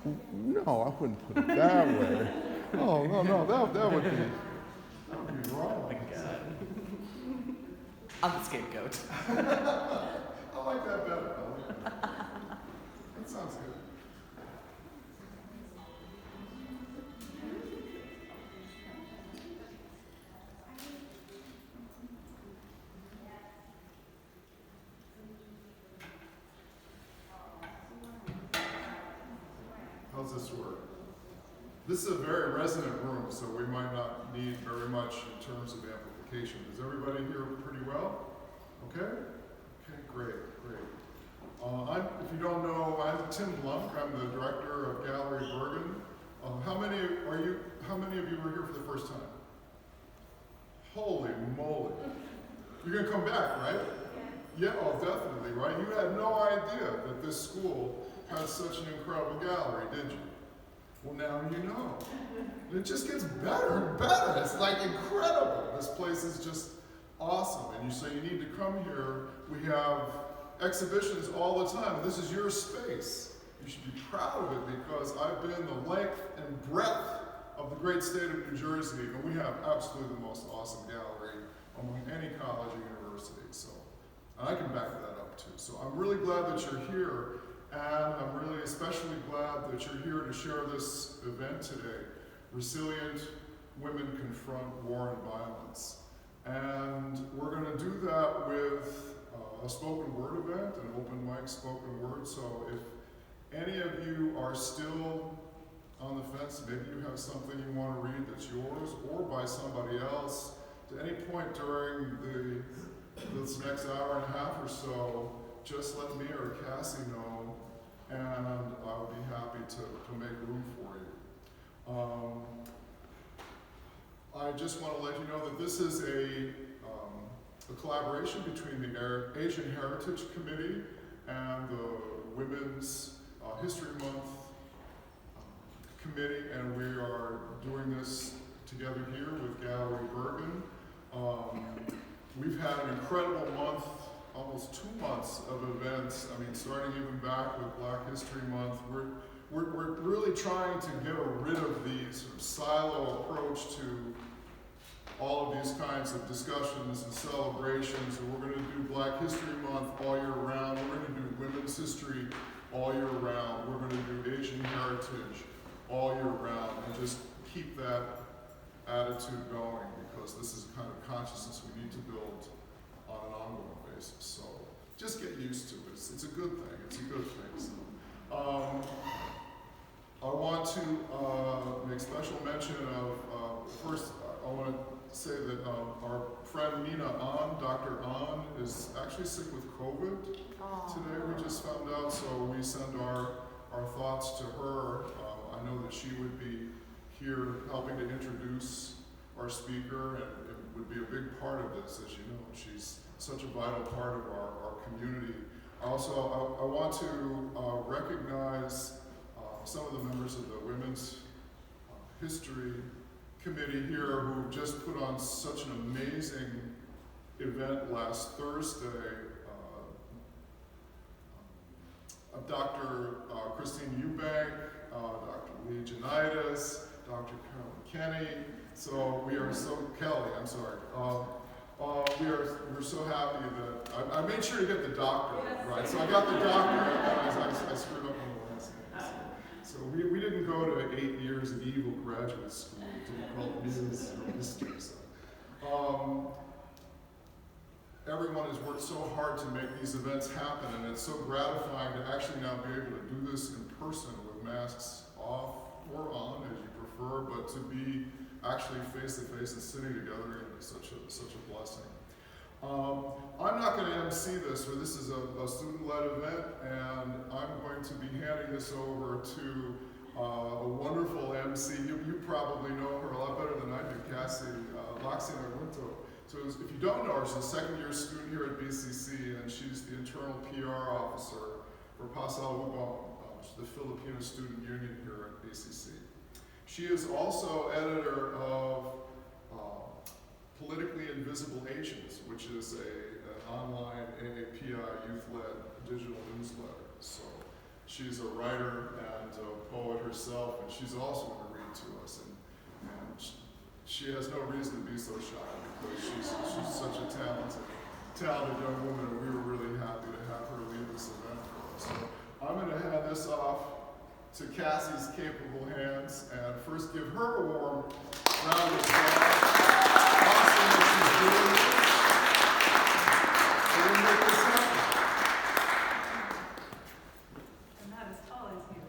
No, I wouldn't put it that way. Oh, no, that would be wrong. I'm the scapegoat. I like that better. That sounds good. How's this work? This is a very resonant room, so we might not need very much in terms of amplification. Does everybody hear pretty well? Okay? Okay, great. If you don't know, I'm Tim Blunk. I'm the director of Gallery Bergen. How many of you were here for the first time? Holy moly. You're gonna come back, right? Yeah, oh, definitely, right? You had no idea that this school has such an incredible gallery, did you? Well, now you know. It just gets better and better. It's like incredible. This place is just awesome. And so you need to come here. We have exhibitions all the time. This is your space. You should be proud of it because I've been the length and breadth of the great state of New Jersey, and we have absolutely the most awesome gallery among any college or university. So I can back that up too. So I'm really glad that you're here. And I'm really especially glad that you're here to share this event today, Resilient Women Confront War and Violence. And we're going to do that with a spoken word event, an open mic spoken word. So if any of you are still on the fence, maybe you have something you want to read that's yours or by somebody else, to any point during this next hour and a half or so, just let me or Cassie know, and I'll be happy to make room for you. I just want to let you know that this is a collaboration between the Asian Heritage Committee and the Women's History Month Committee, and we are doing this together here with Gallery Bergen. We've had an incredible month, almost 2 months of events. I mean, starting even back with Black History Month. We're really trying to get rid of the sort of silo approach to all of these kinds of discussions and celebrations. And we're going to do Black History Month all year round. We're going to do Women's History all year round. We're going to do Asian Heritage all year round, and just keep that attitude going, because this is the kind of consciousness we need to build on an ongoing basis. So just get used to it. It's a good thing. It's a good thing. So, I want to make special mention of, first, I want to say that our friend Mina An, Dr. An, is actually sick with COVID today, we just found out, so we send our thoughts to her. I know that she would be here helping to introduce our speaker, and it would be a big part of this, as you know. She's such a vital part of our community. Also, I want to recognize some of the members of the Women's History Committee here who just put on such an amazing event last Thursday. Dr. Christine Eubank, Dr. Lee Janitis, Dr. Carolyn Kenny. So we are so, Kelly, I'm sorry. We're so happy that, I made sure to get the doctor right. So I got the doctor, and I screwed up on the last name. So we didn't go to 8 years of evil graduate school to be called Mrs. History. So. Everyone has worked so hard to make these events happen, and it's so gratifying to actually now be able to do this in person with masks off or on, as you prefer, but to be actually face-to-face and sitting together is such a blessing. I'm not going to MC this, for this is a student-led event, and I'm going to be handing this over to a wonderful MC. You probably know her a lot better than I do, Cassie Laxina Winto. So if you don't know her, she's a second-year student here at BCC, and she's the internal PR officer for Pasal Ubong, the Filipino Student Union here at BCC. She is also editor of Politically Invisible Asians, which is an online AAPI youth-led digital newsletter. So she's a writer and a poet herself, and she's also going to read to us. And she has no reason to be so shy because she's such a talented young woman, and we were really happy to have her lead this event for us. So I'm going to hand this off to Cassie's capable hands, and first give her a warm round of applause. Awesome that she's doing this. We're going to make this happen. I'm not as tall as you.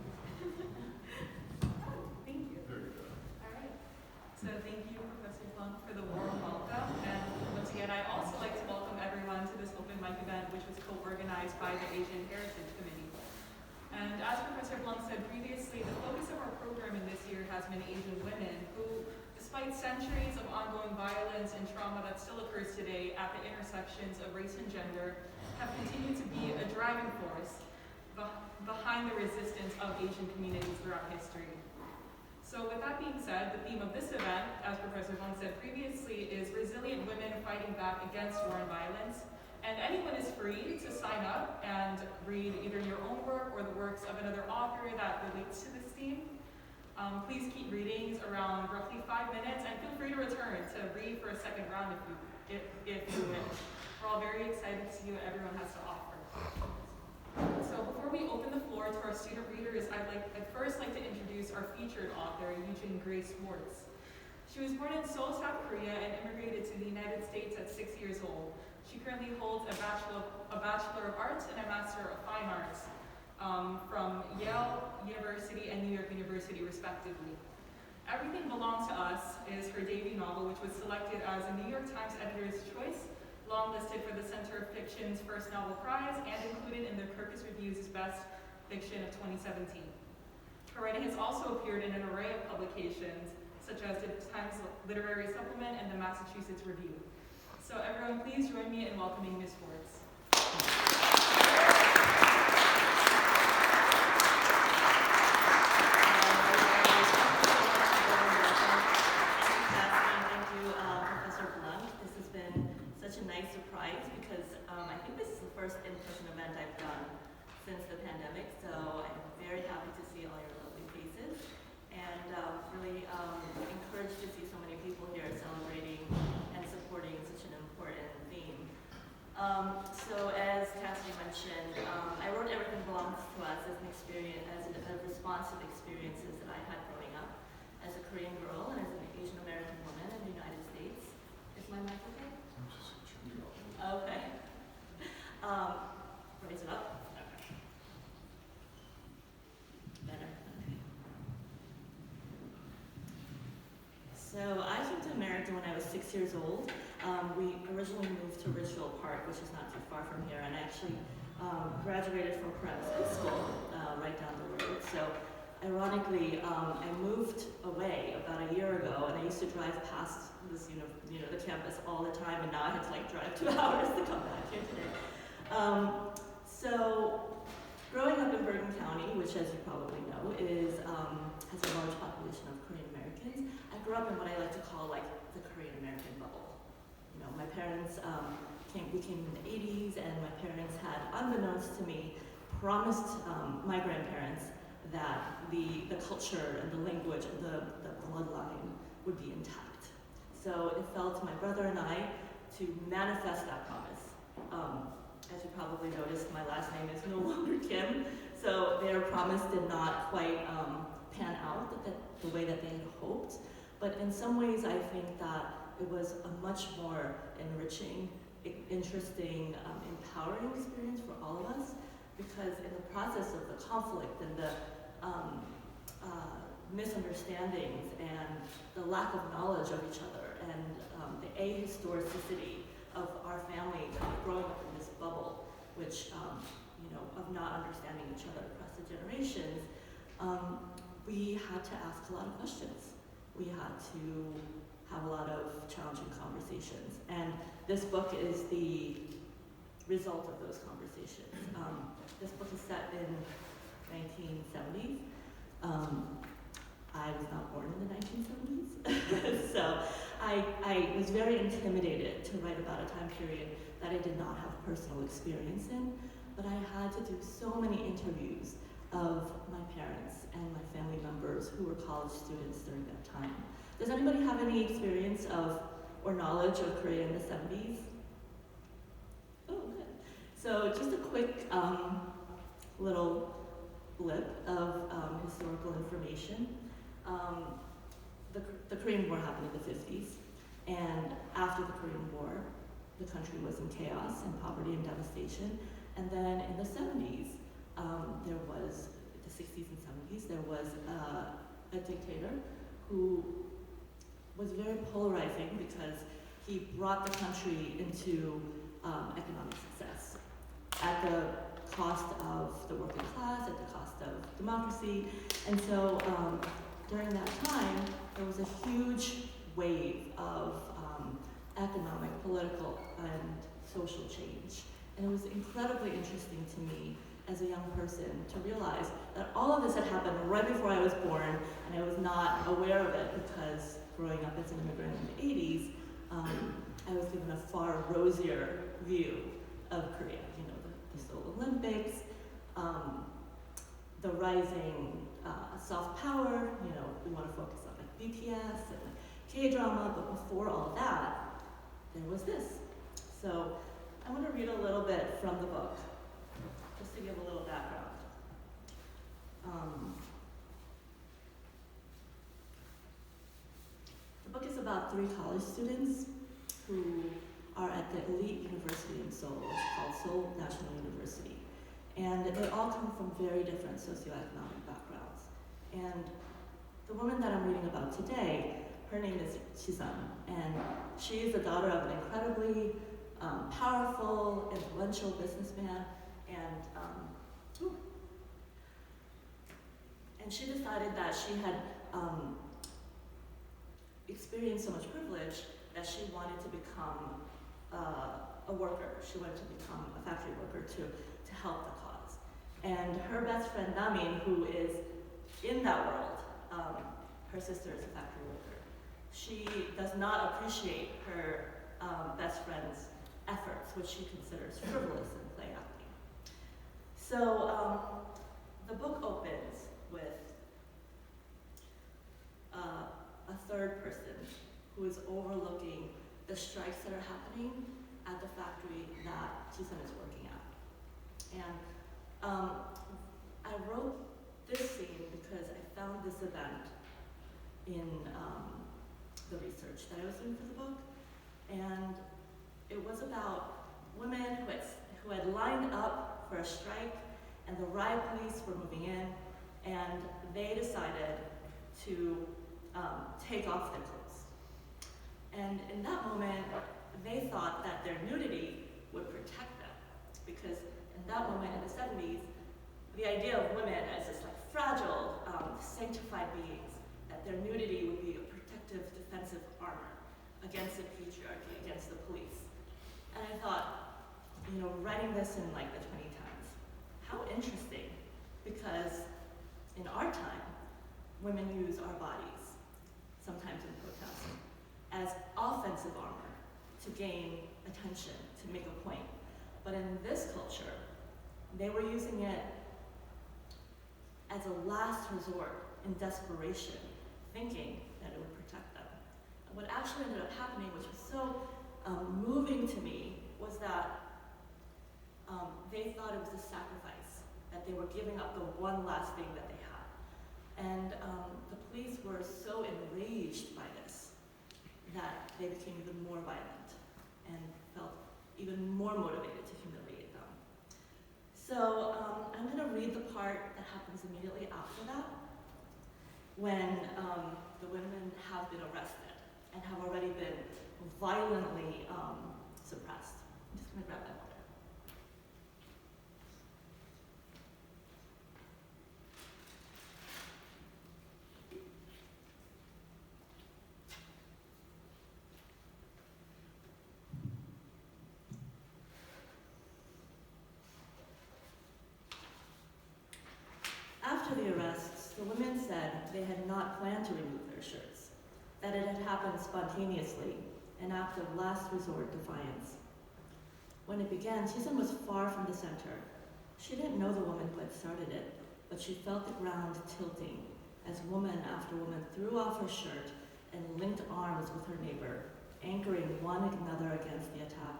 Thank you. There you go. All right. So thank you, Professor Plunk, for the warm welcome. And once again, I'd also like to welcome everyone to this open mic event, which was co-organized by the Asian Heritage Committee. And as Professor Plunk said previously, the focus of our program in this year has been Asian women who, despite centuries of ongoing violence and trauma that still occurs today at the intersections of race and gender, have continued to be a driving force behind the resistance of Asian communities throughout history. So with that being said, the theme of this event, as Professor Plunk said previously, is resilient women fighting back against war and violence. And anyone is free to sign up and read either your own work or the works of another author that relates to this theme. Please keep readings around roughly 5 minutes, and feel free to return to read for a second round if you wish. We're all very excited to see what everyone has to offer. So before we open the floor to our student readers, I'd first like to introduce our featured author, Yoojin Grace Wuertz. She was born in Seoul, South Korea, and immigrated to the United States at 6 years old. She currently holds a Bachelor of Arts and a Master of Fine Arts from Yale University and New York University, respectively. Everything Belongs to Us is her debut novel, which was selected as a New York Times Editor's Choice, longlisted for the Center of Fiction's First Novel Prize, and included in the Kirkus Review's Best Fiction of 2017. Her writing has also appeared in an array of publications, such as the Times Literary Supplement and the Massachusetts Review. So everyone, please join me in welcoming Ms. Wuertz. Thank you, Professor Plunk. This has been such a nice surprise because I think this is the first in-person event I've done since the pandemic, so I'm very happy to see all your lovely faces and really encouraged to see so many people here celebrating and supporting such an important theme. So as Cassie mentioned, I wrote Everything Belongs to Us as an experience, as a response to the experiences that I had growing up as a Korean girl and as an Asian American woman in the United States. Is my mic okay? Okay. Raise it up. Okay. Better. Okay. So I came to America when I was 6 years old. We originally moved to Ridgeville Park, which is not too far from here, and I actually graduated from Parenthesis School right down the road. So ironically, I moved away about a year ago, and I used to drive past this, the campus all the time, and now I had to drive 2 hours to come back here today. So growing up in Bergen County, which as you probably know, has a large population of Korean Americans, I grew up in what I like to call the Korean American bubble. My parents we came in the 80s, and my parents had, unbeknownst to me, promised my grandparents that the culture and the language and the bloodline would be intact. So it fell to my brother and I to manifest that promise. As you probably noticed, my last name is no longer Kim, so their promise did not quite pan out the way that they had hoped. But in some ways, I think that it was a much more enriching, interesting, empowering experience for all of us, because in the process of the conflict and the misunderstandings and the lack of knowledge of each other and the ahistoricity of our family growing up in this bubble, which, of not understanding each other across the generations, we had to ask a lot of questions. We had to have a lot of challenging conversations. And this book is the result of those conversations. This book is set in 1970s. I was not born in the 1970s. So I was very intimidated to write about a time period that I did not have personal experience in, but I had to do so many interviews of my parents and my family members were college students during that time. Does anybody have any experience of or knowledge of Korea in the 70s? Oh, good. So just a quick little blip of historical information. The Korean War happened in the 50s, and after the Korean War, the country was in chaos and poverty and devastation. And then in the 70s, there was, the 60s and 70s, there was a dictator who was very polarizing because he brought the country into economic success at the cost of the working class, at the cost of democracy. And so during that time, there was a huge wave of economic, political, and social change. And it was incredibly interesting to me as a young person to realize that all of this had happened right before I was born, and I was not aware of it because growing up as an immigrant in the 80s, I was given a far rosier view of Korea. You know, the Seoul Olympics, the rising soft power, you know, we want to focus on like BTS and K-drama, but before all that, there was this. So I want to read a little bit from the book, just to give a little background. The book is about 3 college students who are at the elite university in Seoul. It's called Seoul National University. And they all come from very different socioeconomic backgrounds. And the woman that I'm reading about today, her name is Yoojin, and she is the daughter of an incredibly powerful, influential businessman, and she decided that she had experienced so much privilege that she wanted to become a worker. She wanted to become a factory worker to help the cause. And her best friend Namin, who is in that world, her sister is a factory worker. She does not appreciate her best friend's efforts, which she considers frivolous in play acting. So the book opens with a third person who is overlooking the strikes that are happening at the factory that Yoojin is working at. And I wrote this scene because I found this event in the research that I was doing for the book. And it was about women who had lined up for a strike, and the riot police were moving in, and they decided to take off their clothes. And in that moment, they thought that their nudity would protect them, because in that moment in the 70s, the idea of women as this like fragile, sanctified beings, that their nudity would be a protective, defensive armor against the patriarchy, against the police. And I thought, you know, writing this in like the 2010s, how interesting, because in our time, women use our bodies, sometimes in protest, as offensive armor to gain attention, to make a point. But in this culture, they were using it as a last resort in desperation, thinking that it would protect them. And what actually ended up happening, which was so moving to me, was that they thought it was a sacrifice, that they were giving up the one last thing that they had. And the police were so enraged by this that they became even more violent and felt even more motivated to humiliate them. So I'm going to read the part that happens immediately after that, when the women have been arrested and have already been violently suppressed. I'm just going to grab that water. After the arrests, the women said they had not planned to remove their shirts, that it had happened spontaneously, an act of last resort defiance. When it began, Yoojin was far from the center. She didn't know the woman who had started it, but she felt the ground tilting as woman after woman threw off her shirt and linked arms with her neighbor, anchoring one another against the attack.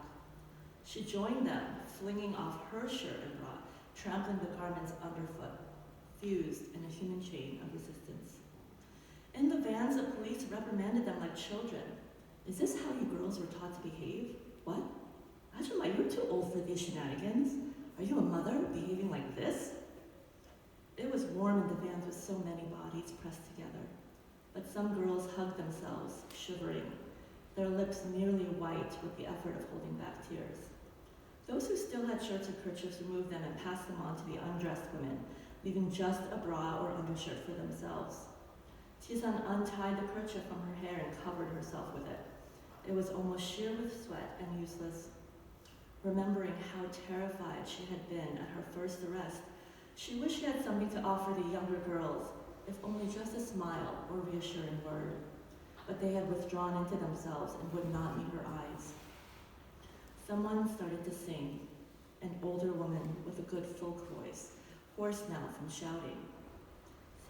She joined them, flinging off her shirt and bra, trampling the garments underfoot, fused in a human chain of resistance. In the vans, the police reprimanded them like children. Is this how you girls were taught to behave? What? Ajuma, you're too old for these shenanigans. Are you a mother behaving like this? It was warm in the vans with so many bodies pressed together, but some girls hugged themselves, shivering, their lips nearly white with the effort of holding back tears. Those who still had shirts and kerchiefs removed them and passed them on to the undressed women, leaving just a bra or undershirt for themselves. Chisan untied the kerchief from her hair and covered herself with it. It was almost sheer with sweat and useless. Remembering how terrified she had been at her first arrest, she wished she had something to offer the younger girls, if only just a smile or reassuring word. But they had withdrawn into themselves and would not meet her eyes. Someone started to sing, an older woman with a good folk voice, hoarse now from shouting.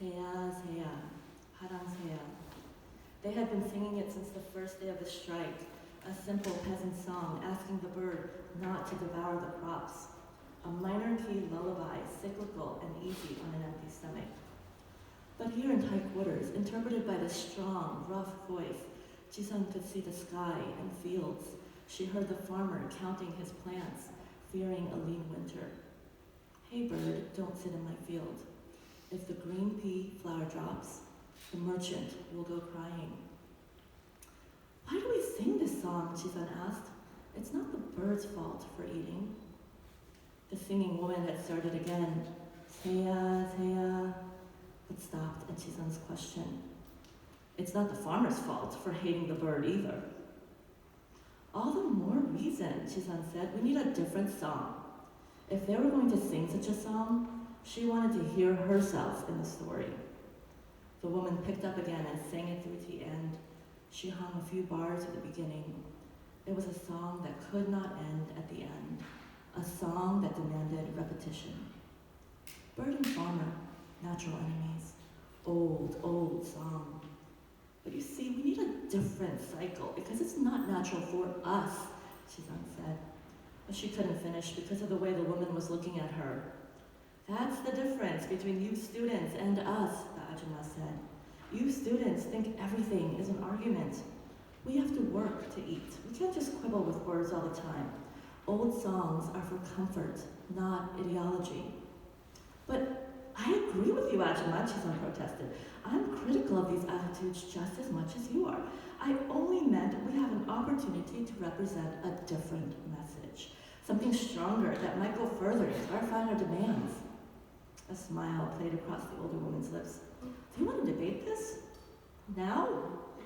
Seya, seya, harang seya. They had been singing it since the first day of the strike, a simple peasant song asking the bird not to devour the crops. A minor key lullaby, cyclical and easy on an empty stomach. But here in tight quarters, interpreted by the strong, rough voice, Jisun could see the sky and fields. She heard the farmer counting his plants, fearing a lean winter. Hey bird, don't sit in my field. If the green pea flower drops, the merchant will go crying. Why do we sing this song? Jisun asked. It's not the bird's fault for eating. The singing woman had started again. Seya, seya, but stopped at Jisun's question. It's not the farmer's fault for hating the bird either. All the more reason, Jisun said, we need a different song. If they were going to sing such a song, she wanted to hear herself in the story. The woman picked up again and sang it through to the end. She hung a few bars at the beginning. It was a song that could not end at the end, a song that demanded repetition. Bird and farmer, natural enemies, old, old song. But you see, we need a different cycle because it's not natural for us, Jisun said. But she couldn't finish because of the way the woman was looking at her. That's the difference between you students and us, the Ajumma said. You students think everything is an argument. We have to work to eat. We can't just quibble with words all the time. Old songs are for comfort, not ideology. But I agree with you, Ajumma, Jisun protested. I'm critical of these attitudes just as much as you are. I only meant we have an opportunity to represent a different message. Something stronger that might go further to clarify our demands. A smile played across the older woman's lips. Do you want to debate this? Now?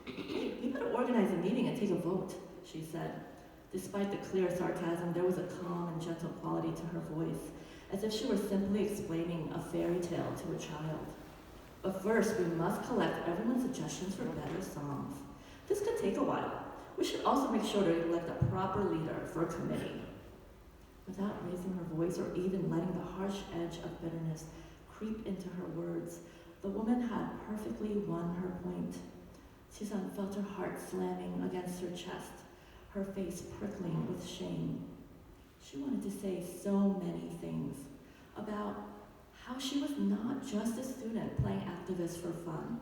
We better organize a meeting and take a vote, she said. Despite the clear sarcasm, there was a calm and gentle quality to her voice, as if she were simply explaining a fairy tale to a child. But first, we must collect everyone's suggestions for better songs. This could take a while. We should also make sure to elect a proper leader for a committee. Without raising her voice or even letting the harsh edge of bitterness creep into her words, the woman had perfectly won her point. Jisun felt her heart slamming against her chest, her face prickling with shame. She wanted to say so many things about how she was not just a student playing activist for fun,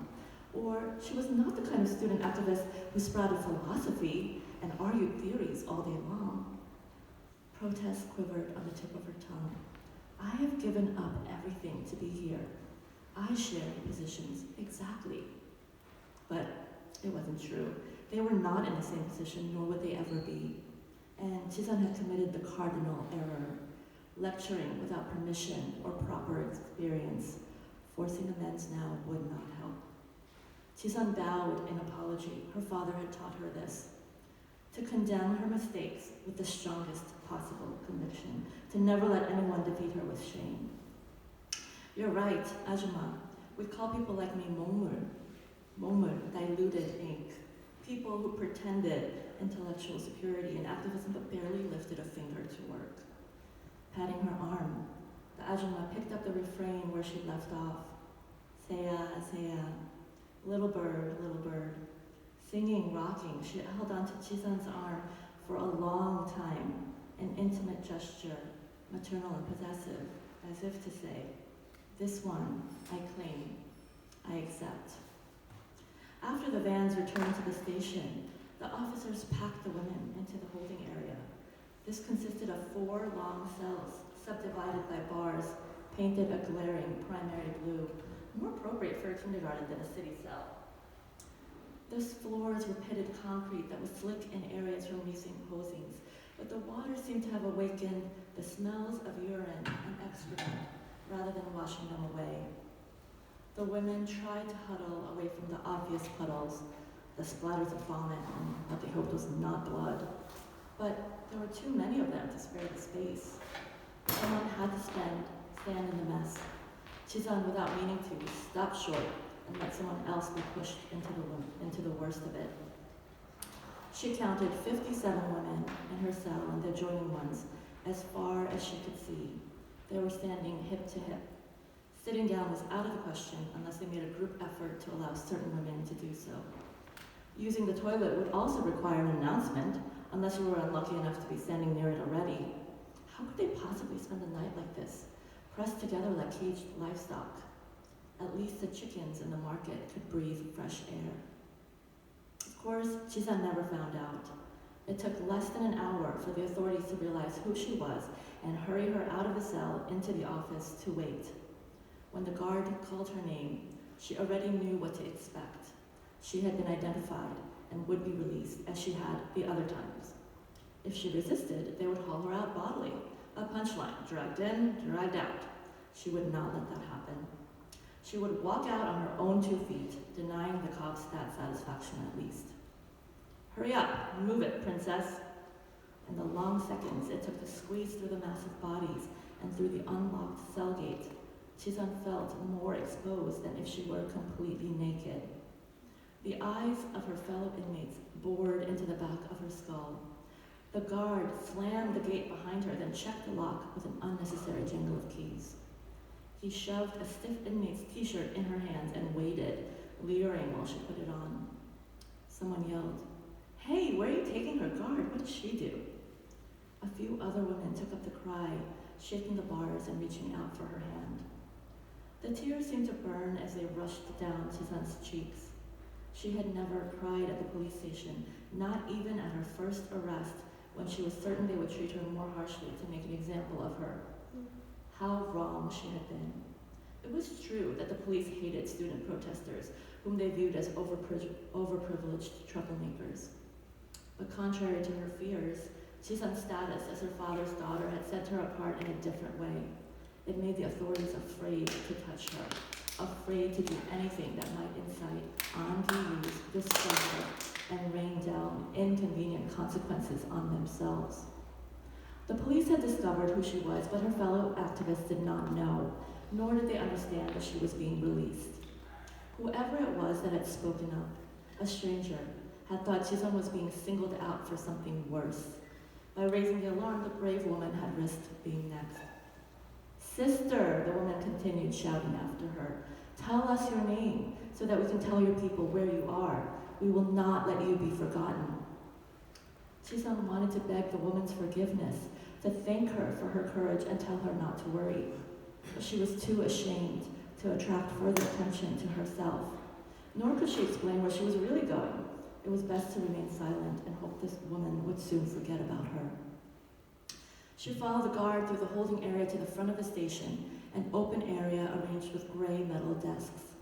or she was not the kind of student activist who sprouted philosophy and argued theories all day long. Protest quivered on the tip of her tongue. I have given up everything to be here. I share positions exactly. But it wasn't true. They were not in the same position, nor would they ever be. And Jisun had committed the cardinal error, lecturing without permission or proper experience. Forcing amends now would not help. Jisun bowed in apology. Her father had taught her this. To condemn her mistakes with the strongest possible conviction. To never let anyone defeat her with shame. You're right, Ajumma. We call people like me momur. Momur, diluted ink. People who pretended intellectual superiority and activism but barely lifted a finger to work. Patting her arm, the Ajumma picked up the refrain where she left off. Seya, Asea. Little bird, singing, rocking, she held onto Chizan's arm for a long time, an intimate gesture, maternal and possessive, as if to say, this one, I claim, I accept. After the vans returned to the station, the officers packed the women into the holding area. This consisted of 4 long cells, subdivided by bars, painted a glaring primary blue, more appropriate for a kindergarten than a city cell. The floors were pitted concrete that was slick in areas from recent hosings, but the water seemed to have awakened the smells of urine and excrement rather than washing them away. The women tried to huddle away from the obvious puddles, the splatters of vomit and what they hoped was not blood. But there were too many of them to spare the space. Someone had to stand in the mess. Chizan, without meaning to, stopped short and let someone else be pushed into the worst of it. She counted 57 women in her cell and the adjoining ones, as far as she could see. They were standing hip to hip. Sitting down was out of the question unless they made a group effort to allow certain women to do so. Using the toilet would also require an announcement, unless you were unlucky enough to be standing near it already. How could they possibly spend a night like this, pressed together like caged livestock? At least the chickens in the market could breathe fresh air. Of course, Chizan never found out. It took less than an hour for the authorities to realize who she was and hurry her out of the cell into the office to wait. When the guard called her name, she already knew what to expect. She had been identified and would be released, as she had the other times. If she resisted, they would haul her out bodily, a punchline, dragged in, dragged out. She would not let that happen. She would walk out on her own 2 feet, denying the cops that satisfaction at least. Hurry up, move it, princess. In the long seconds it took to squeeze through the massive bodies and through the unlocked cell gate, Chizan felt more exposed than if she were completely naked. The eyes of her fellow inmates bored into the back of her skull. The guard slammed the gate behind her, then checked the lock with an unnecessary jangle of keys. He shoved a stiff inmate's t-shirt in her hands and waited, leering while she put it on. Someone yelled, "Hey, where are you taking her guard? What did she do?" A few other women took up the cry, shaking the bars and reaching out for her hand. The tears seemed to burn as they rushed down Chizan's cheeks. She had never cried at the police station, not even at her first arrest, when she was certain they would treat her more harshly to make an example of her. How wrong she had been. It was true that the police hated student protesters, whom they viewed as overprivileged troublemakers. But contrary to her fears, Chizan's status as her father's daughter had set her apart in a different way. It made the authorities afraid to touch her, afraid to do anything that might incite undue displeasure and rain down inconvenient consequences on themselves. The police had discovered who she was, but her fellow activists did not know, nor did they understand that she was being released. Whoever it was that had spoken up, a stranger, had thought Chizan was being singled out for something worse. By raising the alarm, the brave woman had risked being next. "Sister," the woman continued shouting after her, "tell us your name so that we can tell your people where you are. We will not let you be forgotten." Chizan wanted to beg the woman's forgiveness, to thank her for her courage and tell her not to worry. But she was too ashamed to attract further attention to herself. Nor could she explain where she was really going. It was best to remain silent and hope this woman would soon forget about her. She followed the guard through the holding area to the front of the station, an open area arranged with gray metal desks.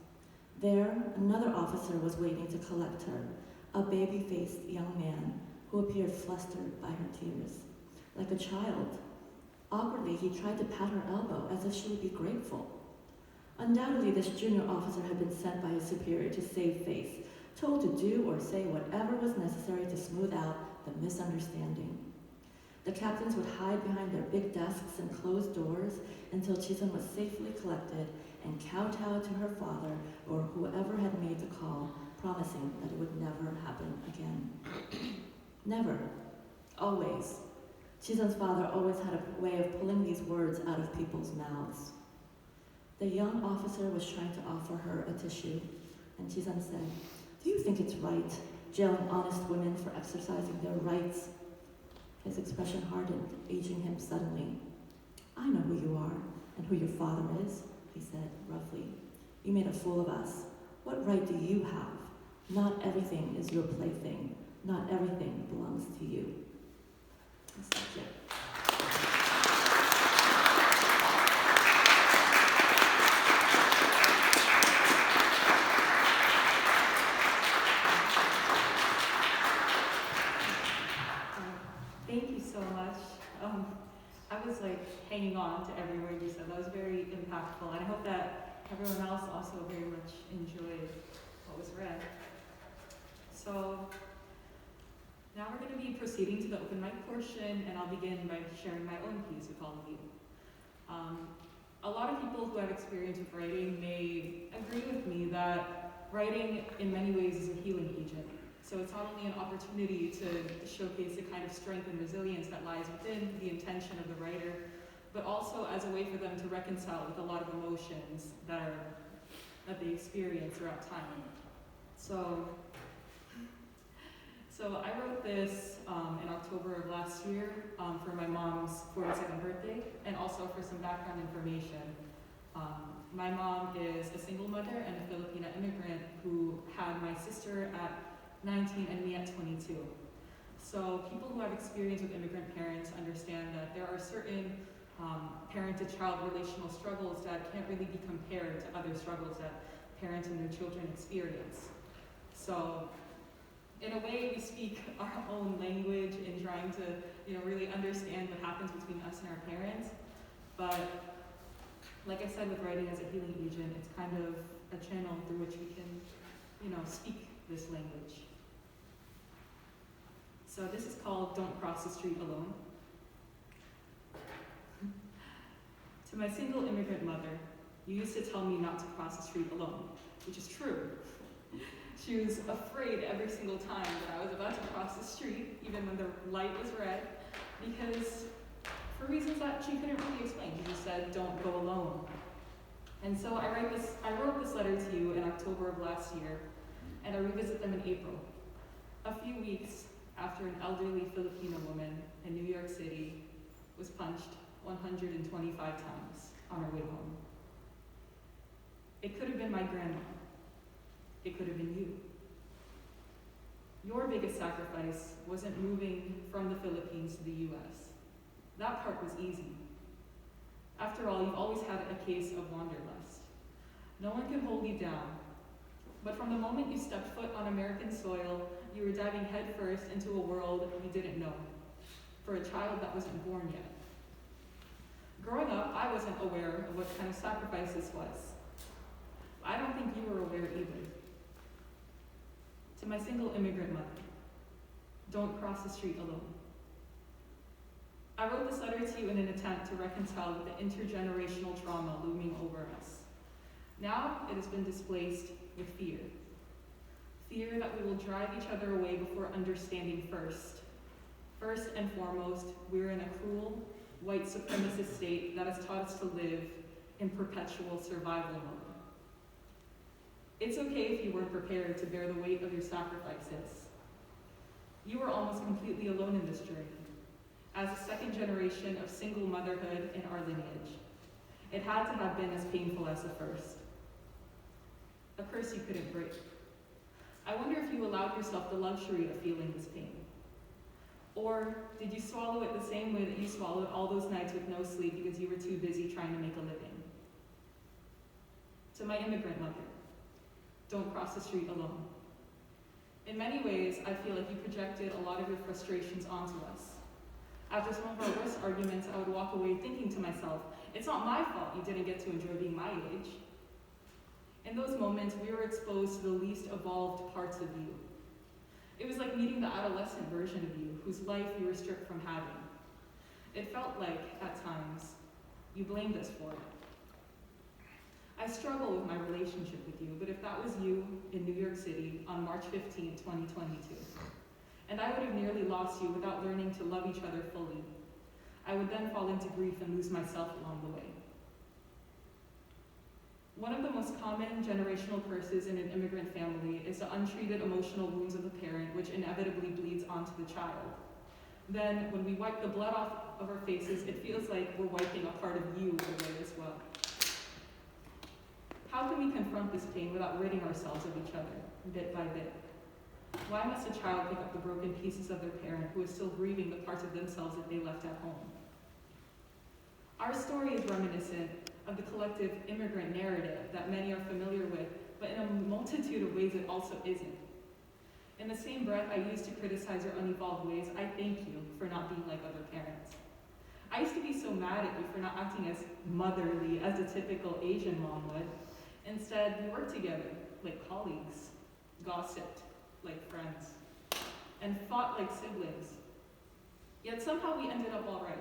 There, another officer was waiting to collect her, a baby-faced young man who appeared flustered by her tears. Like a child, awkwardly he tried to pat her elbow as if she would be grateful. Undoubtedly, this junior officer had been sent by his superior to save face, told to do or say whatever was necessary to smooth out the misunderstanding. The captains would hide behind their big desks and closed doors until Chizan was safely collected and kowtowed to her father or whoever had made the call, promising that it would never happen again. Never. Always. Chizan's father always had a way of pulling these words out of people's mouths. The young officer was trying to offer her a tissue, and Jizan said, "Do you think it's right, jailing honest women for exercising their rights?" His expression hardened, aging him suddenly. "I know who you are, and who your father is," he said roughly. "You made a fool of us. What right do you have? Not everything is your plaything. Not everything belongs to you." That's it. Thank you so much. I was hanging on to every word you said. That was very impactful. And I hope that everyone else also very much enjoyed what was read. So now we're going to be proceeding to the open mic portion, and I'll begin by sharing my own piece with all of you. A lot of people who have experience with writing may agree with me that writing in many ways is a healing agent. So it's not only an opportunity to showcase the kind of strength and resilience that lies within the intention of the writer, but also as a way for them to reconcile with a lot of emotions that they experience throughout time. So I wrote this in October of last year for my mom's 42nd birthday, and also for some background information. My mom is a single mother and a Filipina immigrant who had my sister at 19 and me at 22. So people who have experience with immigrant parents understand that there are certain parent-to-child relational struggles that can't really be compared to other struggles that parents and their children experience. So in a way, we speak our own language in trying to really understand what happens between us and our parents. But like I said, with writing as a healing agent, it's kind of a channel through which we can speak this language. So this is called Don't Cross the Street Alone. To my single immigrant mother, you used to tell me not to cross the street alone, which is true. She was afraid every single time that I was about to cross the street, even when the light was red, because for reasons that she couldn't really explain. She just said, "Don't go alone." And so I wrote this letter to you in October of last year, and I revisit them in April. A few weeks after an elderly Filipino woman in New York City was punched 125 times on her way home. It could have been my grandma. It could have been you. Your biggest sacrifice wasn't moving from the Philippines to the US. That part was easy. After all, you've always had a case of wanderlust. No one can hold you down. But from the moment you stepped foot on American soil, you were diving headfirst into a world you didn't know, for a child that wasn't born yet. Growing up, I wasn't aware of what kind of sacrifice this was. I don't think you were aware either. To my single immigrant mother, don't cross the street alone. I wrote this letter to you in an attempt to reconcile with the intergenerational trauma looming over us. Now it has been displaced with fear. Fear that we will drive each other away before understanding first. First and foremost, we're in a cruel, white supremacist state that has taught us to live in perpetual survival mode. It's okay if you weren't prepared to bear the weight of your sacrifices. You were almost completely alone in this journey. As a second generation of single motherhood in our lineage, it had to have been as painful as the first. A curse you couldn't break. I wonder if you allowed yourself the luxury of feeling this pain. Or did you swallow it the same way that you swallowed all those nights with no sleep because you were too busy trying to make a living? To my immigrant mother, don't cross the street alone. In many ways, I feel like you projected a lot of your frustrations onto us. After some of our worst arguments, I would walk away thinking to myself, it's not my fault you didn't get to enjoy being my age. In those moments, we were exposed to the least evolved parts of you. It was like meeting the adolescent version of you, whose life you were stripped from having. It felt like, at times, you blamed us for it. I struggle with my relationship with you, but if that was you in New York City on March 15, 2022, and I would have nearly lost you without learning to love each other fully, I would then fall into grief and lose myself along the way. One of the most common generational curses in an immigrant family is the untreated emotional wounds of the parent, which inevitably bleeds onto the child. Then, when we wipe the blood off of our faces, it feels like we're wiping a part of you away as well. How can we confront this pain without ridding ourselves of each other, bit by bit? Why must a child pick up the broken pieces of their parent who is still grieving the parts of themselves that they left at home? Our story is reminiscent of the collective immigrant narrative that many are familiar with, but in a multitude of ways it also isn't. In the same breath I used to criticize your unevolved ways, I thank you for not being like other parents. I used to be so mad at you for not acting as motherly as a typical Asian mom would. Instead, we worked together like colleagues, gossiped like friends, and fought like siblings. Yet somehow we ended up all right.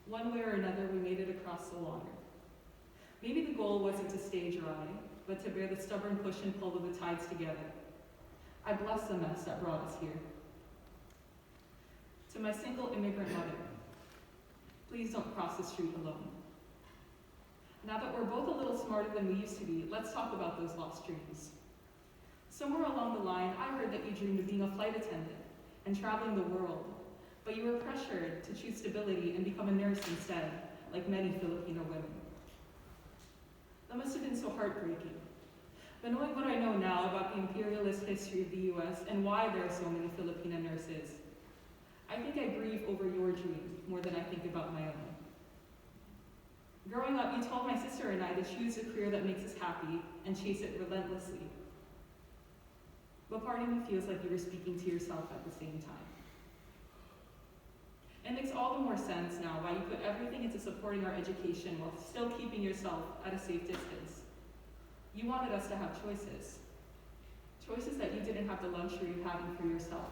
One way or another, we made it across the water. Maybe the goal wasn't to stay dry, but to bear the stubborn push and pull of the tides together. I bless the mess that brought us here. To my single immigrant mother, please don't cross the street alone. Now that we're both a little smarter than we used to be, let's talk about those lost dreams. Somewhere along the line, I heard that you dreamed of being a flight attendant and traveling the world, but you were pressured to choose stability and become a nurse instead, like many Filipino women. That must have been so heartbreaking. But knowing what I know now about the imperialist history of the US and why there are so many Filipino nurses, I think I grieve over your dream more than I think about my own. Growing up, you told my sister and I to choose a career that makes us happy and chase it relentlessly. But part of me feels like you were speaking to yourself at the same time. It makes all the more sense now why you put everything into supporting our education while still keeping yourself at a safe distance. You wanted us to have choices. Choices that you didn't have the luxury of having for yourself.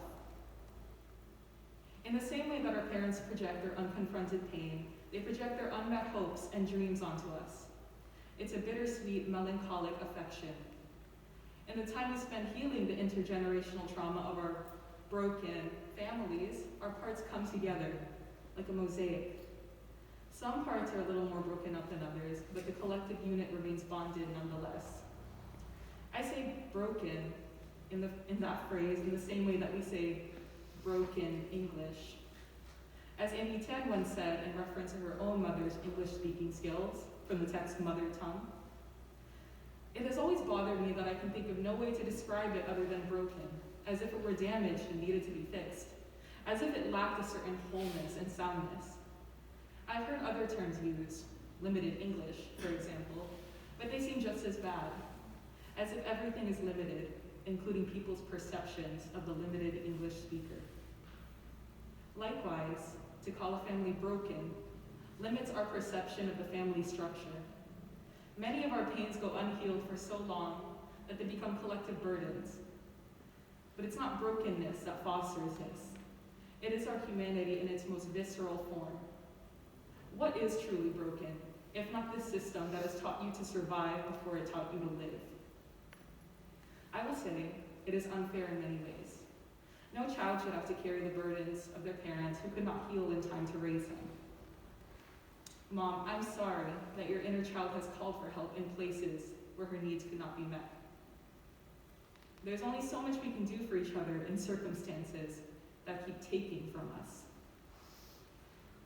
In the same way that our parents project their unconfronted pain, they project their unmet hopes and dreams onto us. It's a bittersweet, melancholic affection. In the time we spend healing the intergenerational trauma of our broken families, our parts come together like a mosaic. Some parts are a little more broken up than others, but the collective unit remains bonded nonetheless. I say broken in that phrase in the same way that we say broken English. As Amy Tan once said in reference to her own mother's English-speaking skills from the text Mother Tongue, it has always bothered me that I can think of no way to describe it other than broken, as if it were damaged and needed to be fixed, as if it lacked a certain wholeness and soundness. I've heard other terms used, limited English, for example, but they seem just as bad, as if everything is limited, including people's perceptions of the limited English speaker. Likewise, to call a family broken limits our perception of the family structure. Many of our pains go unhealed for so long that they become collective burdens. But it's not brokenness that fosters this. It is our humanity in its most visceral form. What is truly broken, if not this system that has taught you to survive before it taught you to live? I will say it is unfair in many ways. No child should have to carry the burdens of their parents who could not heal in time to raise them. Mom, I'm sorry that your inner child has called for help in places where her needs could not be met. There's only so much we can do for each other in circumstances that keep taking from us.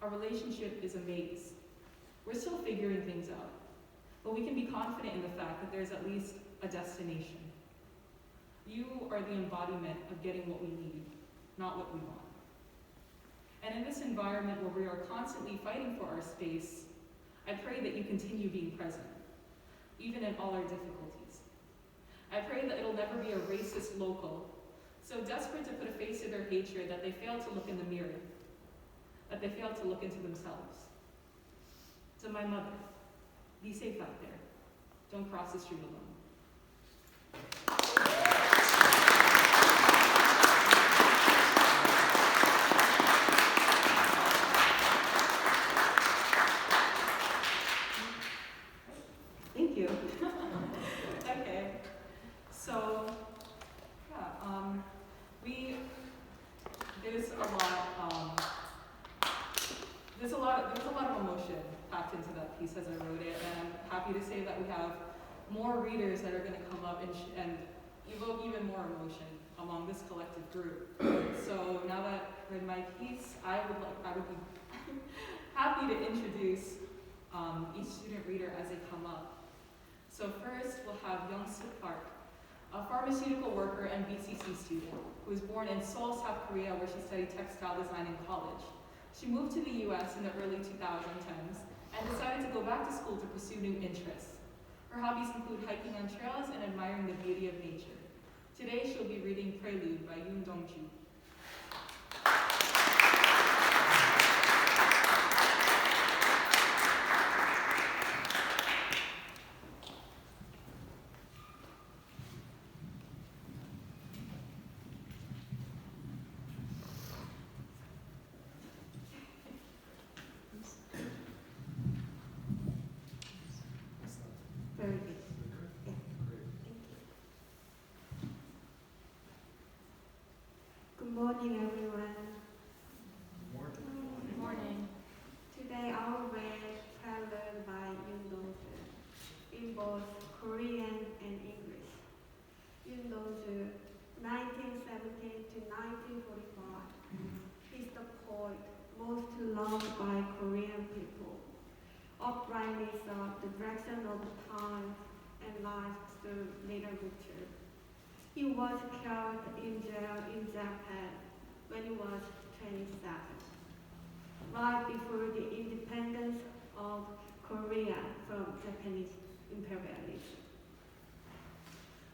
Our relationship is a maze. We're still figuring things out, but we can be confident in the fact that there's at least a destination. You are the embodiment of getting what we need, not what we want. And in this environment where we are constantly fighting for our space, I pray that you continue being present, even in all our difficulties. I pray that it'll never be a racist local, so desperate to put a face to their hatred that they fail to look in the mirror, that they fail to look into themselves. To my mother, be safe out there. Don't cross the street alone. Thank you. Okay, so, yeah, there's a lot of emotion packed into that piece as I wrote it, and I'm happy happy to say that we have more readers that are going to come up and evoke even more emotion among this collective group. So now that I've read my piece, I would be happy to introduce each student reader as they come up. So first, we'll have Young-soo Park, a pharmaceutical worker and BCC student who was born in Seoul, South Korea, where she studied textile design in college. She moved to the US in the early 2010s and decided to go back to school to pursue new interests. Her hobbies include hiking on trails and admiring the beauty of nature. Today, she'll be reading Prelude by Yoon Dong-ju. Very good. Yeah. Great. Thank you. Good morning, everyone. Morning. Morning. Today I will read Prelude by Yoon Dong-ju in both Korean and English. Yoon Dong-ju, 1917 to 1945, is the poet most loved by Korean people. Uprightness of the direction of the times and life through literature. He was killed in jail in Japan when he was 27, right before the independence of Korea from Japanese imperialism.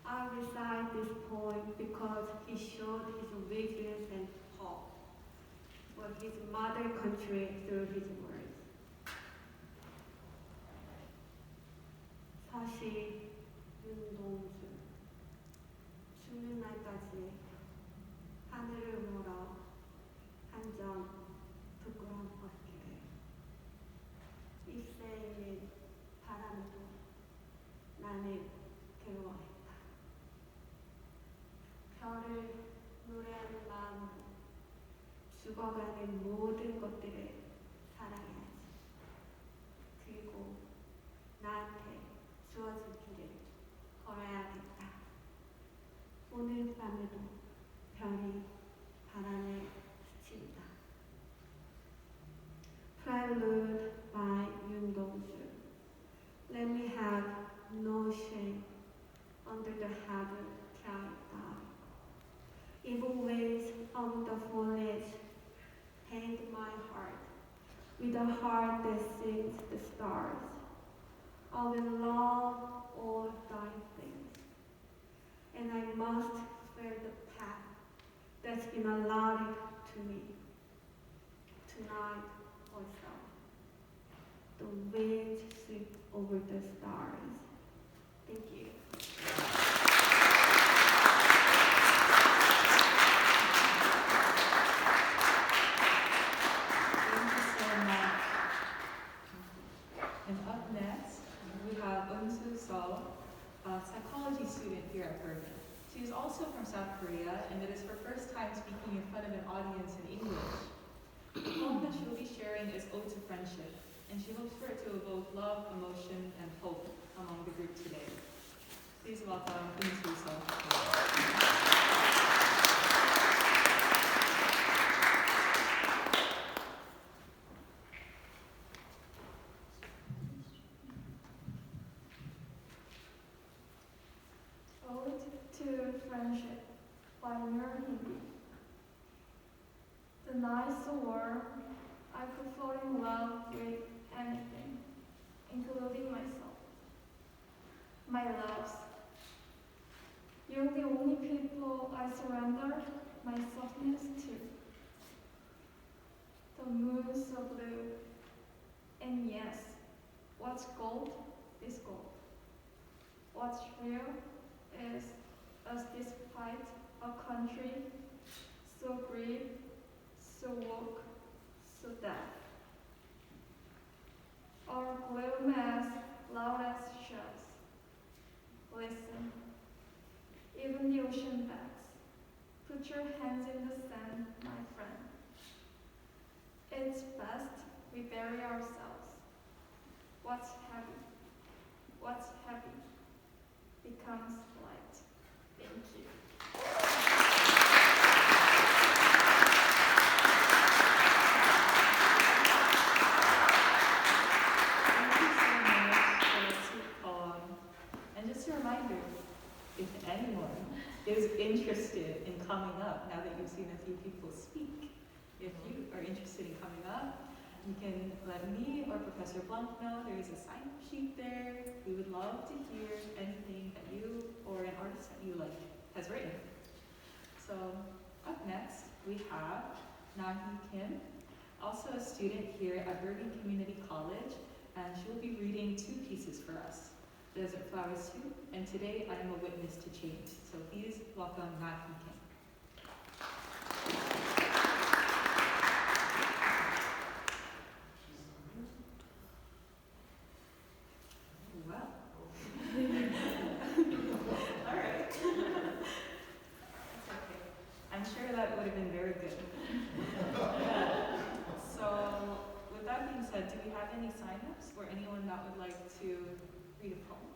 I recite this poem because he showed his resilience and hope for his mother country through his words. 사실 윤동주 죽는 날까지 하늘을 물어 한 점 부끄러운 벗기를 입새에 바람도 나는 괴로워했다. 별을 노래하는 마음으로 죽어가는 모든 것들을 사랑해야지. 그리고 나한테 주어진 길을 걸어야겠다. 오늘 밤에도 별이 바람에 스친다. Prelude by Yoon Dong-ju. Let me have no shame under the heaven carried down. Evil waves of the foliage paint my heart with a heart that sings the stars. I will love all thy things, and I must fear the path that's been allotted to me. Tonight also, the winds sweep over the stars. Thank you. Thank you so much. And up next, we have Eun-soo Seo, a psychology student here at Bergen. She is also from South Korea, and it is her first time speaking in front of an audience in English. The poem that she will be sharing is Ode to Friendship, and she hopes for it to evoke love, emotion, and hope among the group today. Please welcome Eun-soo Seo. Ode to Friendship by Yoojin. The night so warm, I could fall in love with anything, including myself. My loves. You're the only people I surrender my softness to. The moon so blue, and yes, what's gold is gold. What's real is us despite a country so brave, so woke, so deaf. Our gloom as loud as shells. Listen, even the ocean backs. Put your hands in the sand, my friend. It's best we bury ourselves. What's heavy? what's heavy becomes light. Thank you. Thank you so much for that sweet poem. And just a reminder, if anyone is interested in coming up, now that you've seen a few people speak, if you are interested in coming up, you can let me or Professor Blanc know. There is a sign-up sheet there. We would love to hear anything that you or an artist that you like has written. So up next, we have Nahi Kim, also a student here at Bergen Community College, and she will be reading 2 pieces for us, Desert Flowers 2, and Today I Am a Witness to Change. So please welcome Nahi Kim. Well. All right. That's okay. I'm sure that would have been very good. So, with that being said, do we have any sign-ups or anyone that would like to read a poem?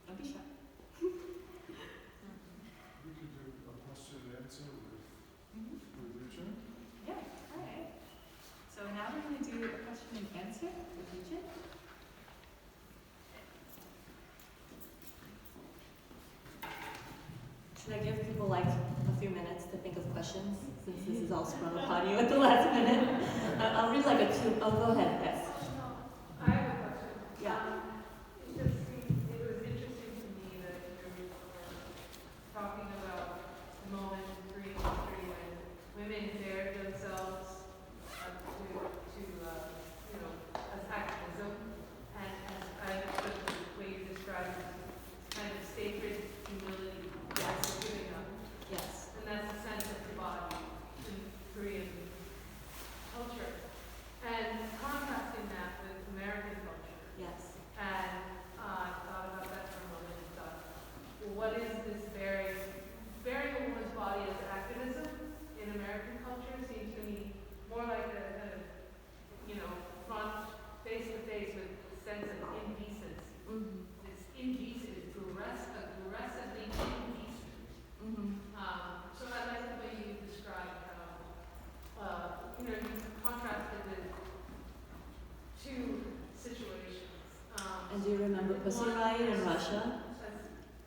Don't be shy. We could do a question and answer with Yoojin. Yeah, all right. So now we're going to do a question and answer with Yoojin. Should I give people like a few minutes to think of questions, since this is all sprung upon you at the last minute? I'll read like a 2, oh, go ahead, yes. I have a question. Yeah. It was interesting to me that you were talking about the moment in Korean history when women dared themselves to as activism, and as I took the way you described it, kind of sacred humility, yes, giving up. Yes. And that's the sense of the body in Korean culture. And contrasting that with American culture. Yes. And I thought about that for a moment and thought, well, what is this bearing a woman's body as activism in American culture seems to me more like a kind of, front face to face with a sense of indecency. Mm-hmm. It's indecent, it's aggressively indecent. Mm-hmm. So I like the way you described how, you contrasted the 2 situations. And do you remember Pussy Riot in Russia?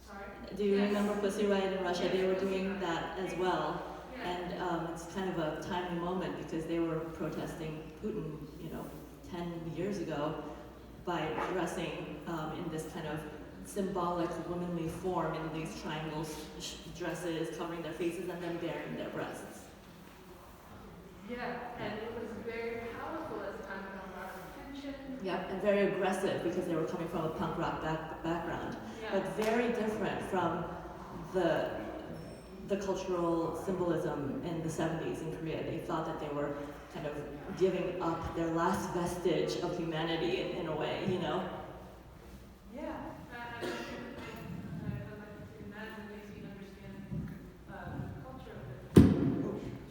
Sorry? Do you Yes. remember Pussy Riot in Russia? They were doing Yes. that as well. Yeah. And it's kind of a timely moment because they were protesting Putin, 10 years ago by dressing in this kind of symbolic womanly form in these triangle dresses, covering their faces and then baring their breasts. Yeah, and it was very powerful as a time of rock attention. Yep, and very aggressive because they were coming from a punk rock background. Yeah. But very different from the cultural symbolism in the 70s in Korea. They thought that they were kind of giving up their last vestige of humanity in a way, Yeah. I like to imagine it makes me understand the culture of it.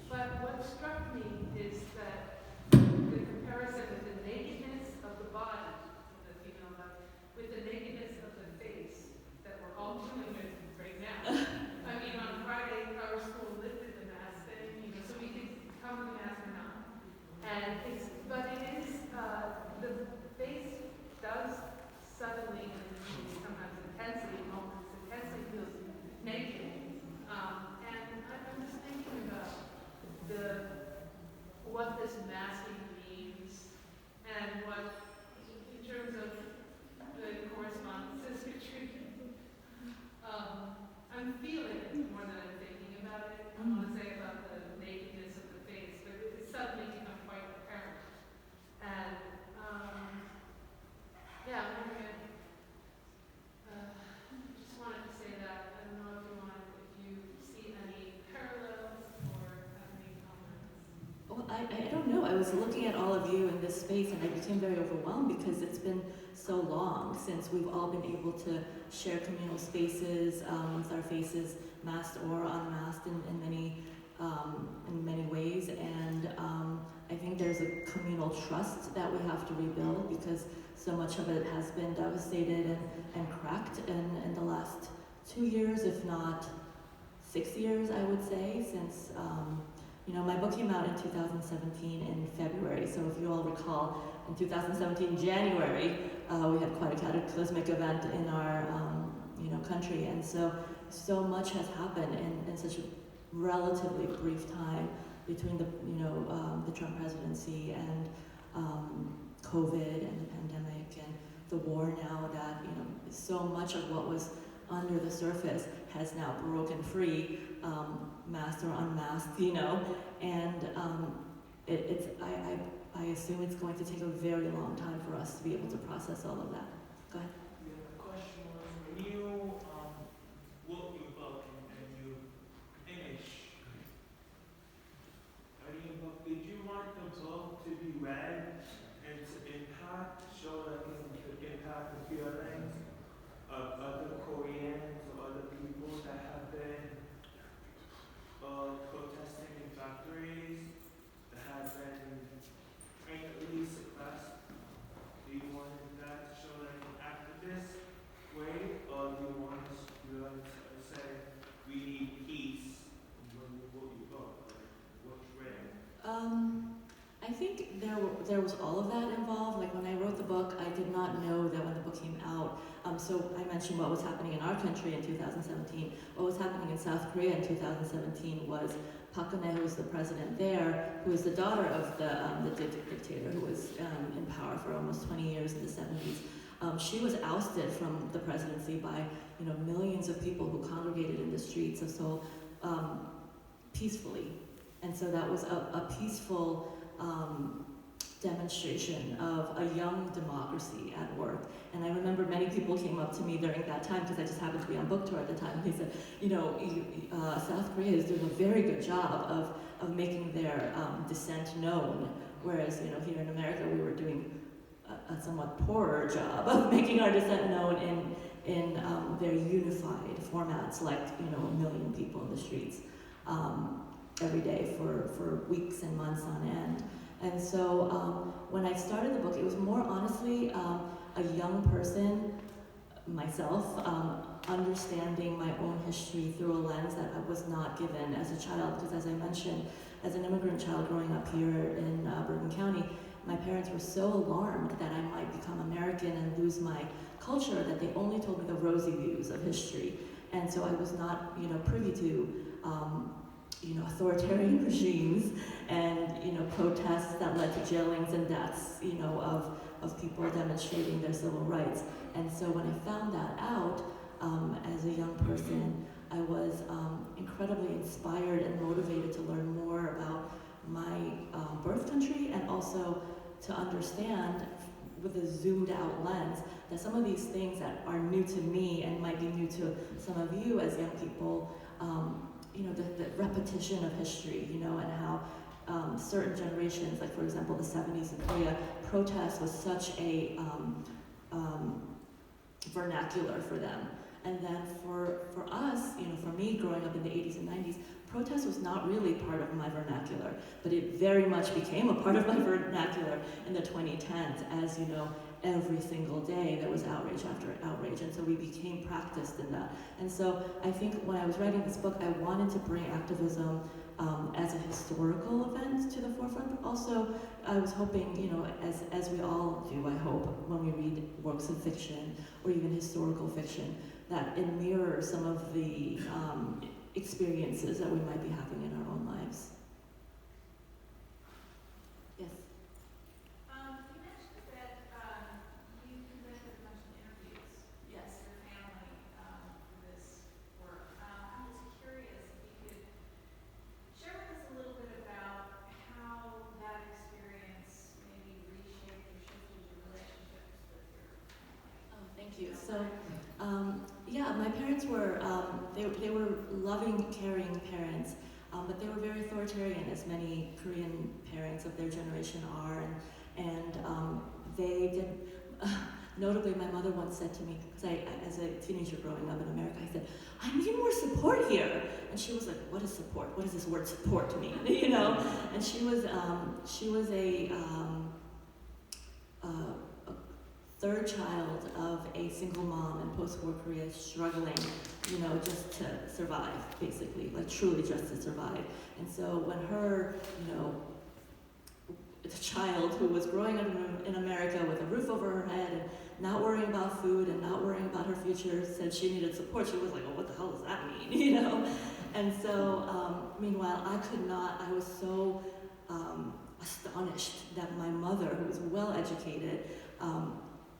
But what struck me is that the comparison with the nakedness of the body, of the female body, with the nakedness of the face that we're all dealing with right now. I mean, on Friday, our school lifted the mask thing, so we could come with the mask or not. And but it is, the face does suddenly, and sometimes intensely, moments intensely feels naked. And I'm just thinking about what this masking means, and what, in terms of the correspondences between, I'm feeling it more than I'm thinking about it. I want to say about the nakedness of the face, but it's suddenly become quite apparent. And, yeah, I'm wondering, just wanted to say that. I don't know if you see any parallels or have any comments. Well, I don't know. I was looking at all of you in this space and I became very overwhelmed because it's been so long since we've all been able to share communal spaces with our faces masked or unmasked in many ways. And I think there's a communal trust that we have to rebuild because so much of it has been devastated and cracked in the last 2 years, if not 6 years, I would say, since, my book came out in 2017 in February. So if you all recall, in 2017 January, we had quite a cataclysmic event in our, country. And so much has happened in such a relatively brief time between the Trump presidency and COVID and the pandemic and the war now, that so much of what was under the surface has now broken free, masked or unmasked, and I assume it's going to take a very long time for us to be able to process all of that. Go ahead. Yeah, the question was, when you wrote your book and you finished writing your book, did you want the book to be read and to show the impact the feelings of other Koreans or other people that have been protesting in factories, that have been frankly suppressed? Do you want that to show like an activist way, or do you want to say we need peace when you wrote your book? What you read? I think there was all of that involved. Like when I wrote the book, I did not know that when the book came out. So I mentioned what was happening in our country in 2017. What was happening in South Korea in 2017 was Park Geun-hye, who was the president there, who was the daughter of the dictator who was in power for almost 20 years in the 70s. She was ousted from the presidency by millions of people who congregated in the streets of Seoul peacefully, and so that was a peaceful demonstration of a young democracy at work. And I remember many people came up to me during that time, because I just happened to be on book tour at the time. They said, South Korea is doing a very good job of making their dissent known, whereas here in America we were doing a somewhat poorer job of making our dissent known in very unified formats, like 1 million people in the streets every day for weeks and months on end. And so when I started the book, it was more honestly a young person, myself, understanding my own history through a lens that I was not given as a child. Because as I mentioned, as an immigrant child growing up here in Bergen County, my parents were so alarmed that I might become American and lose my culture that they only told me the rosy views of history. And so I was not, privy to authoritarian regimes and protests that led to jailings and deaths of people demonstrating their civil rights. And so when I found that out as a young person, I was incredibly inspired and motivated to learn more about my birth country, and also to understand with a zoomed out lens that some of these things that are new to me and might be new to some of you as young people, the repetition of history, and how certain generations, like for example the 70s in Korea, protest was such a vernacular for them. And then for us, for me growing up in the 80s and 90s, protest was not really part of my vernacular, but it very much became a part of my vernacular in the 2010s, as every single day there was outrage after outrage, and so we became practiced in that. And so I think when I was writing this book, I wanted to bring activism as a historical event to the forefront, but also I was hoping, as we all do, I hope, when we read works of fiction or even historical fiction, that it mirrors some of the experiences that we might be having in our own lives. Yes? You mentioned that you conducted a bunch of interviews Yes. with your family for this work. I'm just curious if you could share with us a little bit about how that experience maybe reshaped or shifted your relationships with your family. Oh, thank you. So, my parents were, they were loving, caring parents, but they were very authoritarian, as many Korean parents of their generation are, and they did, notably my mother once said to me, because as a teenager growing up in America, I said, I need more support here. And she was like, what is support? What does this word support mean? And she was a third child of a single mom in post-war Korea, struggling, you know, just to survive, basically, like truly just to survive. And so when her, you know, the child who was growing up in America with a roof over her head and not worrying about food and not worrying about her future said she needed support, she was like, oh, what the hell does that mean, you know? And so, meanwhile, I was so astonished that my mother, who was well educated,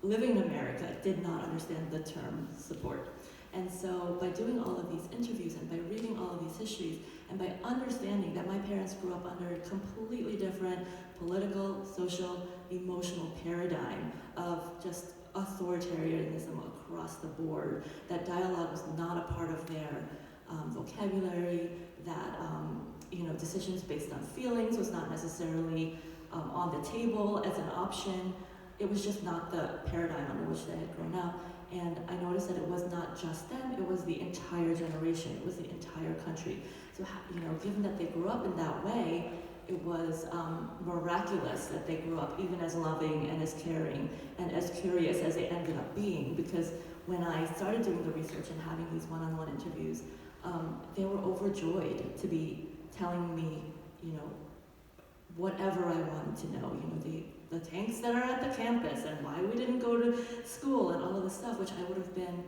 living in America, did not understand the term support. And so by doing all of these interviews and by reading all of these histories and by understanding that my parents grew up under a completely different political, social, emotional paradigm of just authoritarianism across the board, that dialogue was not a part of their vocabulary, that you know, decisions based on feelings was not necessarily on the table as an option. It was just not the paradigm under which they had grown up. And I noticed that it was not just them, it was the entire generation, it was the entire country. So, you know, given that they grew up in that way, it was miraculous that they grew up even as loving and as caring and as curious as they ended up being. Because when I started doing the research and having these one-on-one interviews, they were overjoyed to be telling me, you know, whatever I wanted to know, you know, the tanks that are at the campus and why we didn't go to school and all of this stuff, which I would have been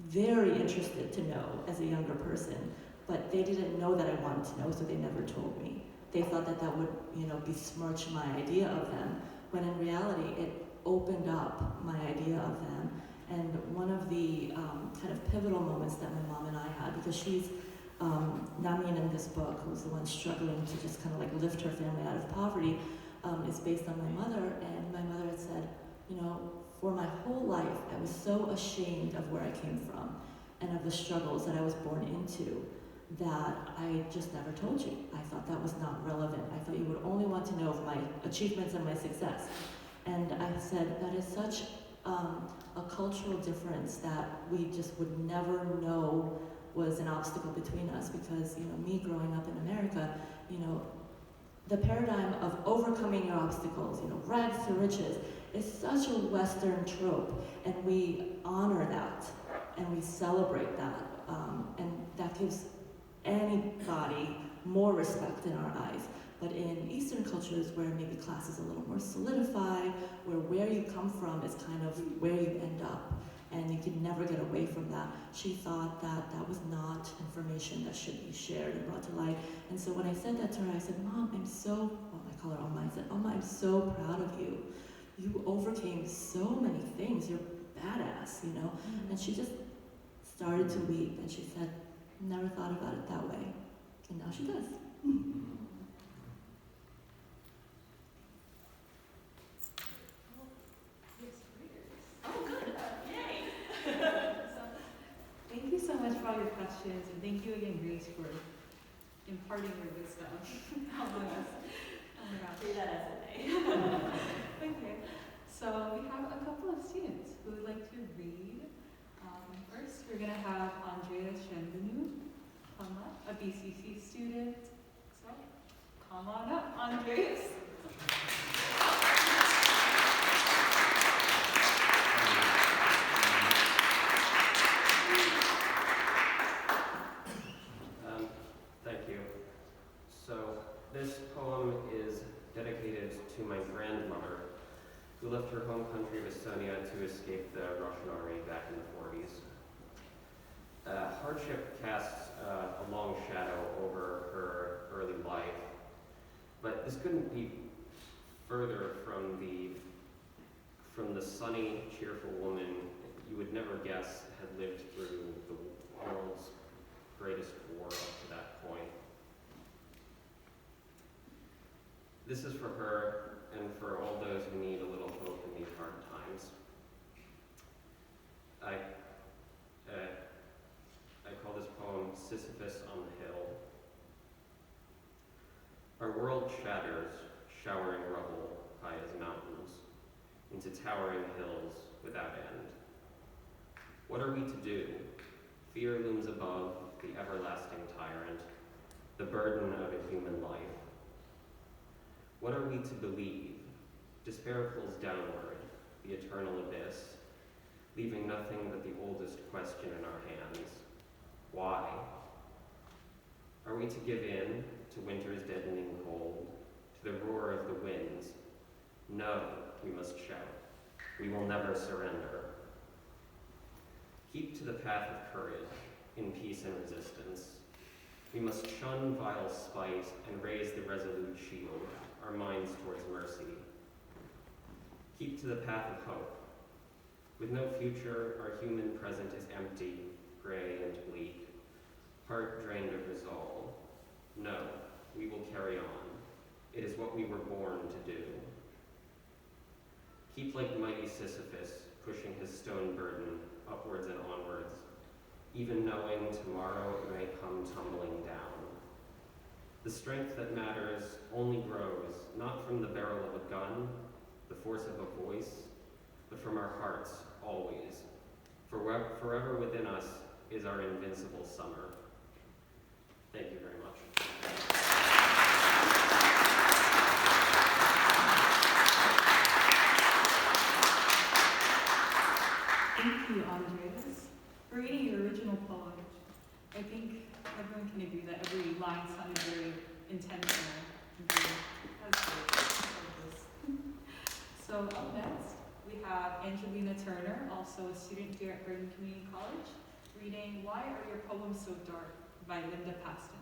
very interested to know as a younger person, but they didn't know that I wanted to know, so they never told me. They thought that that would, you know, besmirch my idea of them, when in reality, it opened up my idea of them. And one of the kind of pivotal moments that my mom and I had, because she's Namin in this book, who's the one struggling to just kind of like lift her family out of poverty, is based on my mother. And my mother had said, you know, for my whole life, I was so ashamed of where I came from and of the struggles that I was born into that I just never told you. I thought that was not relevant. I thought you would only want to know of my achievements and my success. And I said, that is such a cultural difference that we just would never know was an obstacle between us, because, you know, me growing up in America, you know, the paradigm of overcoming your obstacles, you know, rags to riches, is such a Western trope, and we honor that, and we celebrate that, and that gives anybody more respect in our eyes. But in Eastern cultures, where maybe class is a little more solidified, where you come from is kind of where you end up, and you can never get away from that. She thought that that was not information that should be shared and brought to light. And so when I said that to her, I said, Mom, I call her Oma, I said, Oma, I'm so proud of you. You overcame so many things. You're badass, you know? And she just started to weep, and she said, never thought about it that way. And now she does. Thank you so much for all your questions, and thank you again, Grace, for imparting your wisdom among us. Oh my gosh. Do that as a Okay, so we have a couple of students who would like to read. First, we're going to have Andrea Shendanu come up, a BCC student. So, come on up, Andreas. Thank you. So this poem is dedicated to my grandmother, who left her home country of Estonia to escape the Russian army back in the 40s. Hardship casts a long shadow over her early life, but this couldn't be further from the sunny, cheerful woman you would never guess had lived through the world's greatest war up to that point. This is for her and for all those who need a little hope in these hard times. I call this poem Sisyphus on the Hill. Our world shatters, showering rubble high as mountains, into towering hills without end. What are we to do? Fear looms above the everlasting tyrant, the burden of a human life. What are we to believe? Despair pulls downward, the eternal abyss, leaving nothing but the oldest question in our hands. Why? Are we to give in to winter's deadening cold, to the roar of the winds? No, we must shout. We will never surrender. Keep to the path of courage, in peace and resistance. We must shun vile spite and raise the resolute shield, our minds towards mercy. Keep to the path of hope. With no future, our human present is empty, gray, and bleak, heart drained of resolve. No, we will carry on. It is what we were born to do. Keep like mighty Sisyphus, pushing his stone burden upwards and onwards, even knowing tomorrow it may come tumbling down. The strength that matters only grows, not from the barrel of a gun, the force of a voice, but from our hearts, always. For forever within us is our invincible summer. Thank you very much. Thank you, Andreas, for reading your original poem. I think everyone can agree that every line sounded very intentional. That's great. So up next, we have Angelina Turner, also a student here at Bergen Community College, reading Why Are Your Poems So Dark by Linda Paston.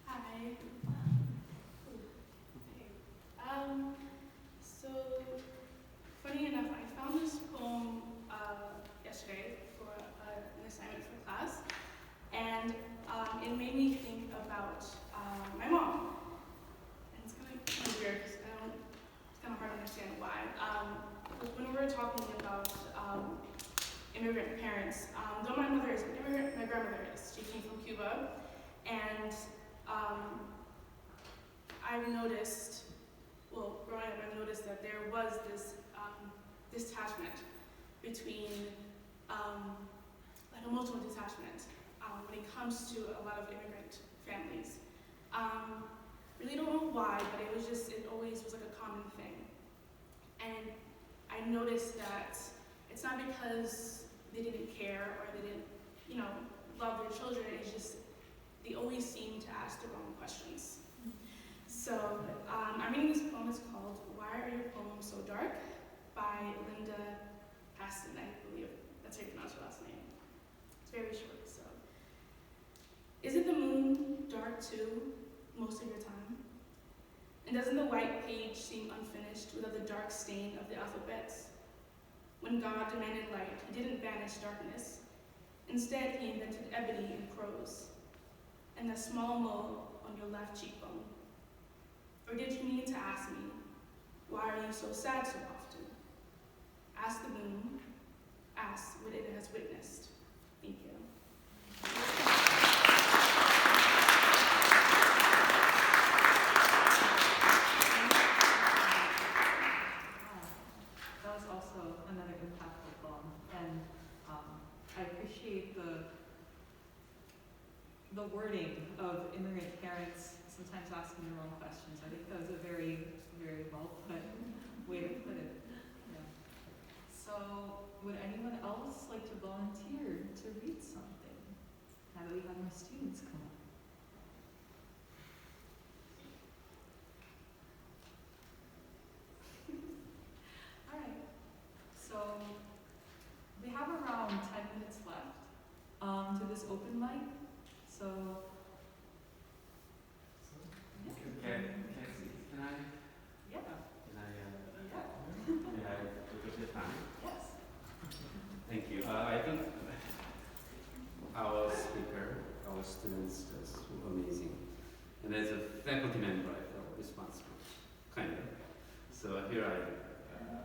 Hi. So funny enough, I found this poem yesterday for an assignment for class, and it made me think about my mom. And it's kind of weird because it's kind of hard to understand why. When we were talking about immigrant parents, though my mother is an immigrant, my grandmother is. She came from Cuba, and I've noticed, growing up, I've noticed that there was this detachment between, like emotional detachment when it comes to a lot of immigrant families. Really don't know why, but it always was like a common thing. And I noticed that it's not because they didn't care or they didn't, love their children, it's just they always seem to ask the wrong questions. So I'm reading this poem. It's called Why Are Your Poems So Dark by Linda Paston, I believe that's how you pronounce her last name. It's very short, so. Isn't the moon dark too, most of your time? And doesn't the white page seem unfinished without the dark stain of the alphabets? When God demanded light, he didn't banish darkness. Instead, he invented ebony and prose, and a small mole on your left cheekbone. Or did you mean to ask me, why are you so sad so often? Ask the moon, ask what it has witnessed. Thank you. That was also another impactful poem, and I appreciate the wording of immigrant parents sometimes asking the wrong questions. I think that was a very, very well put way to put it. Yeah. So, would anyone else like to volunteer to read something? Now that we have more students come up. All right. So, we have around 10 minutes left to this open mic. So, yeah. Can I? Yeah. Can I? Yeah. May I take the time? Yes. Thank you. I think our speaker, our students, is amazing, and as a faculty member, I felt responsible, kind of. So here I am.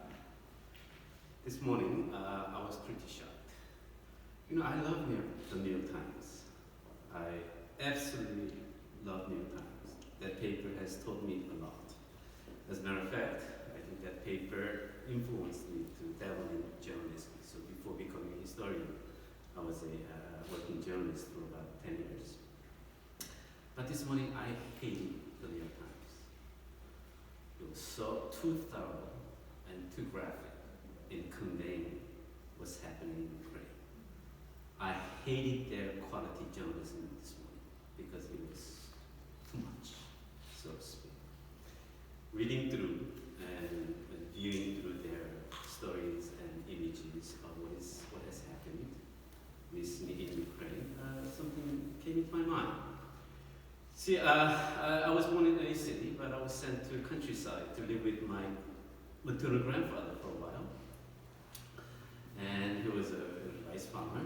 This morning, I was pretty shocked. I love the New York Times. I absolutely love New York Times. That paper has taught me a lot. As a matter of fact, I think that paper influenced me to dabble in journalism. So before becoming a historian, I was a working journalist for about 10 years. But this morning I hated the New York Times. It was so too thorough and too graphic in conveying what's happening in Ukraine. I hated their quality journalism this morning because it was too much, so to speak. Reading through and viewing through their stories and images of what has happened recently in Ukraine, something came into my mind. See, I was born in a city, but I was sent to countryside to live with my maternal grandfather for a while. And he was a rice farmer.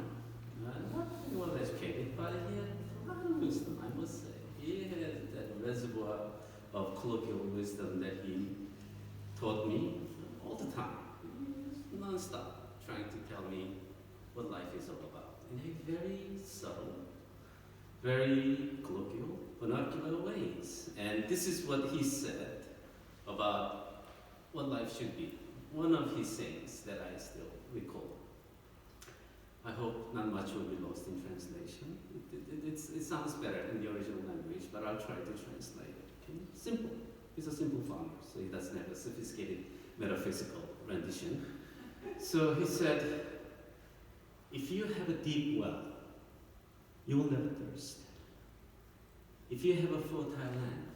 Not very well educated, but he had a lot of wisdom, I must say. He had that reservoir of colloquial wisdom that he taught me all the time. He was non-stop trying to tell me what life is all about in a very subtle, very colloquial, vernacular ways. And this is what he said about what life should be. One of his sayings that I still recall. I hope not much will be lost in translation. It sounds better in the original language, but I'll try to translate it. Okay? Simple. He's a simple farmer, so he doesn't have a sophisticated metaphysical rendition. So he said, if you have a deep well, you will never thirst. If you have a fertile land,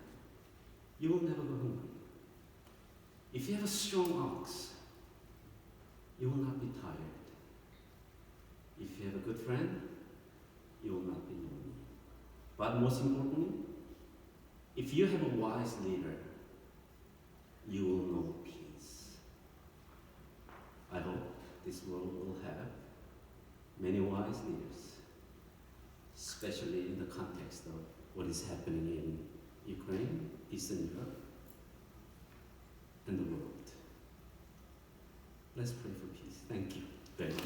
you will never go hungry. If you have a strong ox, you will not be tired. If you have a good friend, you will not be lonely. But most importantly, if you have a wise leader, you will know peace. I hope this world will have many wise leaders, especially in the context of what is happening in Ukraine, Eastern Europe, and the world. Let's pray for peace. Thank you very much.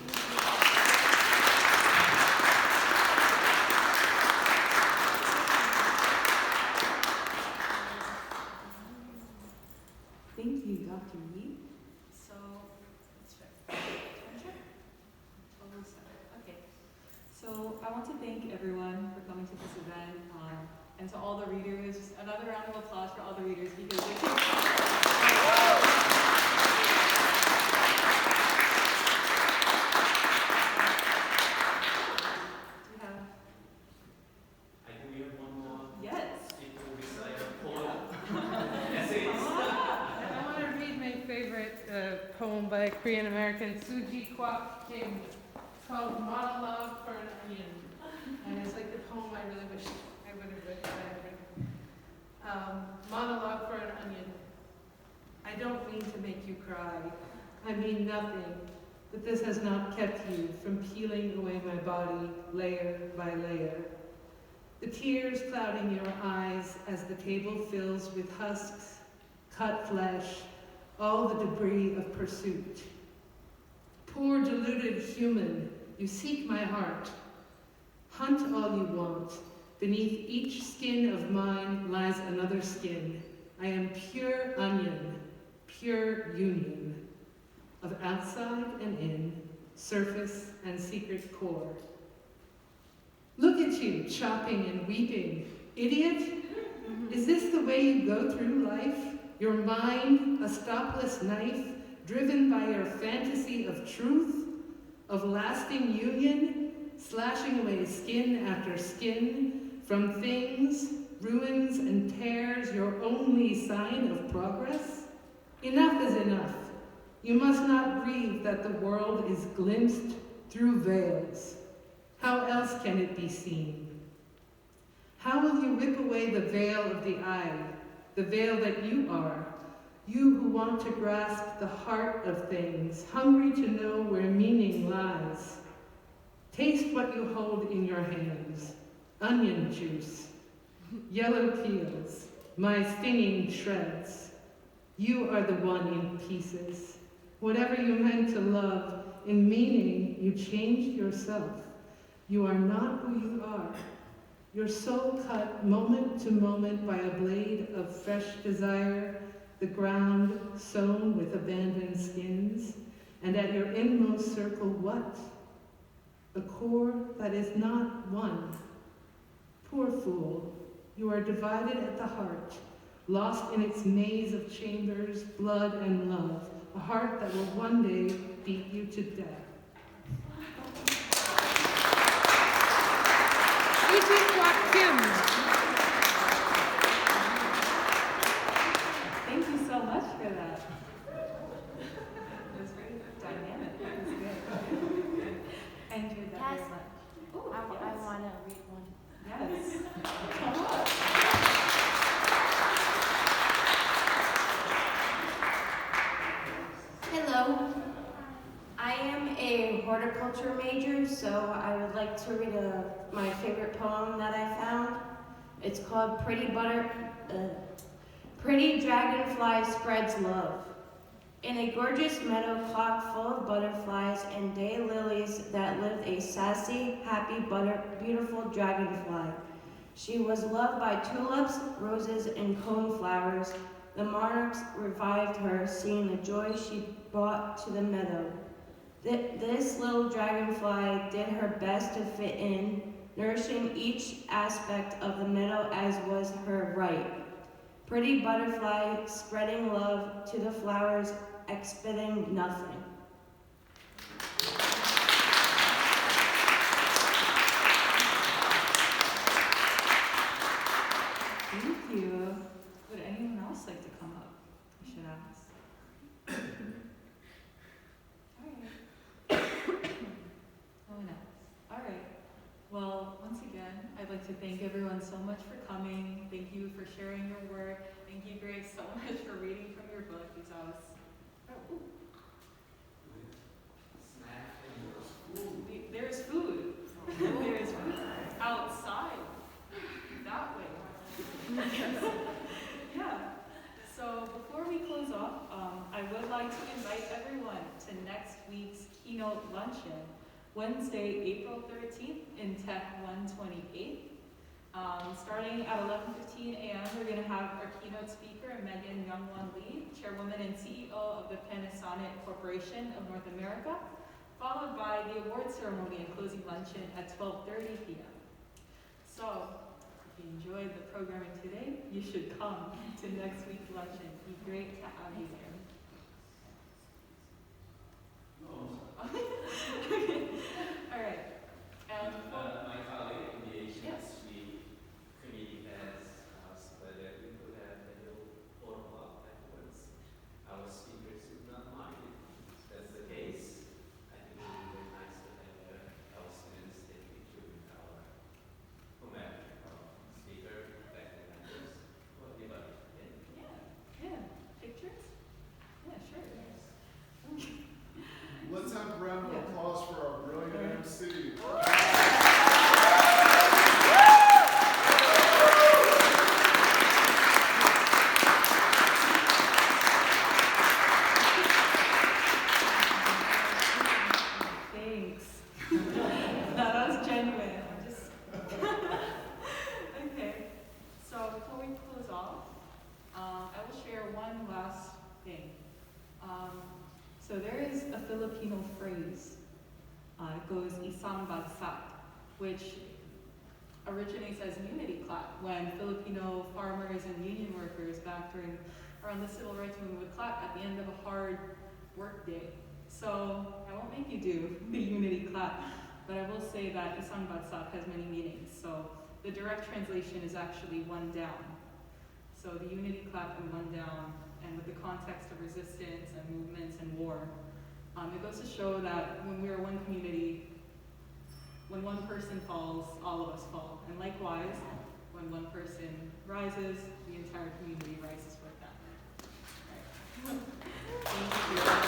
Thank you, Dr. Yi. So, let's check. Okay. So, I want to thank everyone for coming to this event, and to all the readers. Just another round of applause for all the readers because they took. I think we have one more. Yes. People recite a poem. I want to read my favorite poem by Korean American Suji Kwak Kim. It's called Monologue for an Onion. And it's like the poem I really wish I would have read. Monologue for an Onion. I don't mean to make you cry. I mean nothing. But this has not kept you from peeling away my body layer by layer. The tears clouding your eyes as the table fills with husks, cut flesh, all the debris of pursuit. Poor deluded human, you seek my heart. Hunt all you want. Beneath each skin of mine lies another skin. I am pure onion, pure union, of outside and in, surface and secret core. Look at you, chopping and weeping. Idiot? Is this the way you go through life? Your mind, a stopless knife, driven by your fantasy of truth, of lasting union, slashing away skin after skin, from things, ruins and tears, your only sign of progress? Enough is enough. You must not grieve that the world is glimpsed through veils. How else can it be seen? How will you rip away the veil of the eye, the veil that you are, you who want to grasp the heart of things, hungry to know where meaning lies? Taste what you hold in your hands, onion juice, yellow peels, my stinging shreds. You are the one in pieces. Whatever you meant to love, in meaning you changed yourself. You are not who you are. Your soul cut moment to moment by a blade of fresh desire, the ground sown with abandoned skins, and at your inmost circle what? a core that is not one. Poor fool, you are divided at the heart, lost in its maze of chambers, blood and love, a heart that will one day beat you to death. Thank you so much for that. It was very dynamic. It was good. I enjoyed that very much. Oh, I want to read one. Yes. Come on. Hello. I am a horticulture major, so I would like to read my favorite poem that I found. It's called Pretty Dragonfly Spreads Love. In a gorgeous meadow clock full of butterflies and daylilies that lived a sassy, happy, beautiful dragonfly. She was loved by tulips, roses, and coneflowers. The monarchs revived her, seeing the joy she brought to the meadow. This little dragonfly did her best to fit in, nourishing each aspect of the meadow as was her right. Pretty butterfly spreading love to the flowers, expecting nothing. Thank you. Would anyone else like to come up? I should ask. All right. No one else. All right. Well, once again, I'd like to thank everyone so much for coming. Thank you for sharing your work. Thank you, Grace, so much for reading from your book. It's us. There's food. There's food outside. That way. Yeah. So before we close off, I would like to invite everyone to next week's keynote luncheon, Wednesday, April 13th in Tech 128. Starting at 11:15 a.m., we're going to have our keynote speaker, Megan Youngwon Lee, Chairwoman and CEO of the Panasonic Corporation of North America, followed by the award ceremony and closing luncheon at 12:30 p.m. So, if you enjoyed the programming today, you should come to next week's luncheon. It'd be great to have you there. Okay. All right. And my colleague in the Asian Yes. Committee has asked whether we could have a little photo op afterwards. Our speakers would not mind if that's the case. I think it would be very nice to have our students take a picture with our whomever, our speaker, faculty members, or anybody. yeah. Pictures? Yeah, sure. Let's have a round of applause for our brilliant MC. Thanks. That was genuine. Okay. So before we close off, I will share one last thing. So there is a Filipino phrase. It goes isang bagsak, which originates as unity clap when Filipino farmers and union workers back around the civil rights movement would clap at the end of a hard work day. So I won't make you do the unity clap, but I will say that isang bagsak has many meanings. So the direct translation is actually one down. So the unity clap and one down, and with the context of resistance and movements and war, it goes to show that when we are one community, when one person falls, all of us fall. And likewise, when one person rises, the entire community rises with them. Right. Thank you.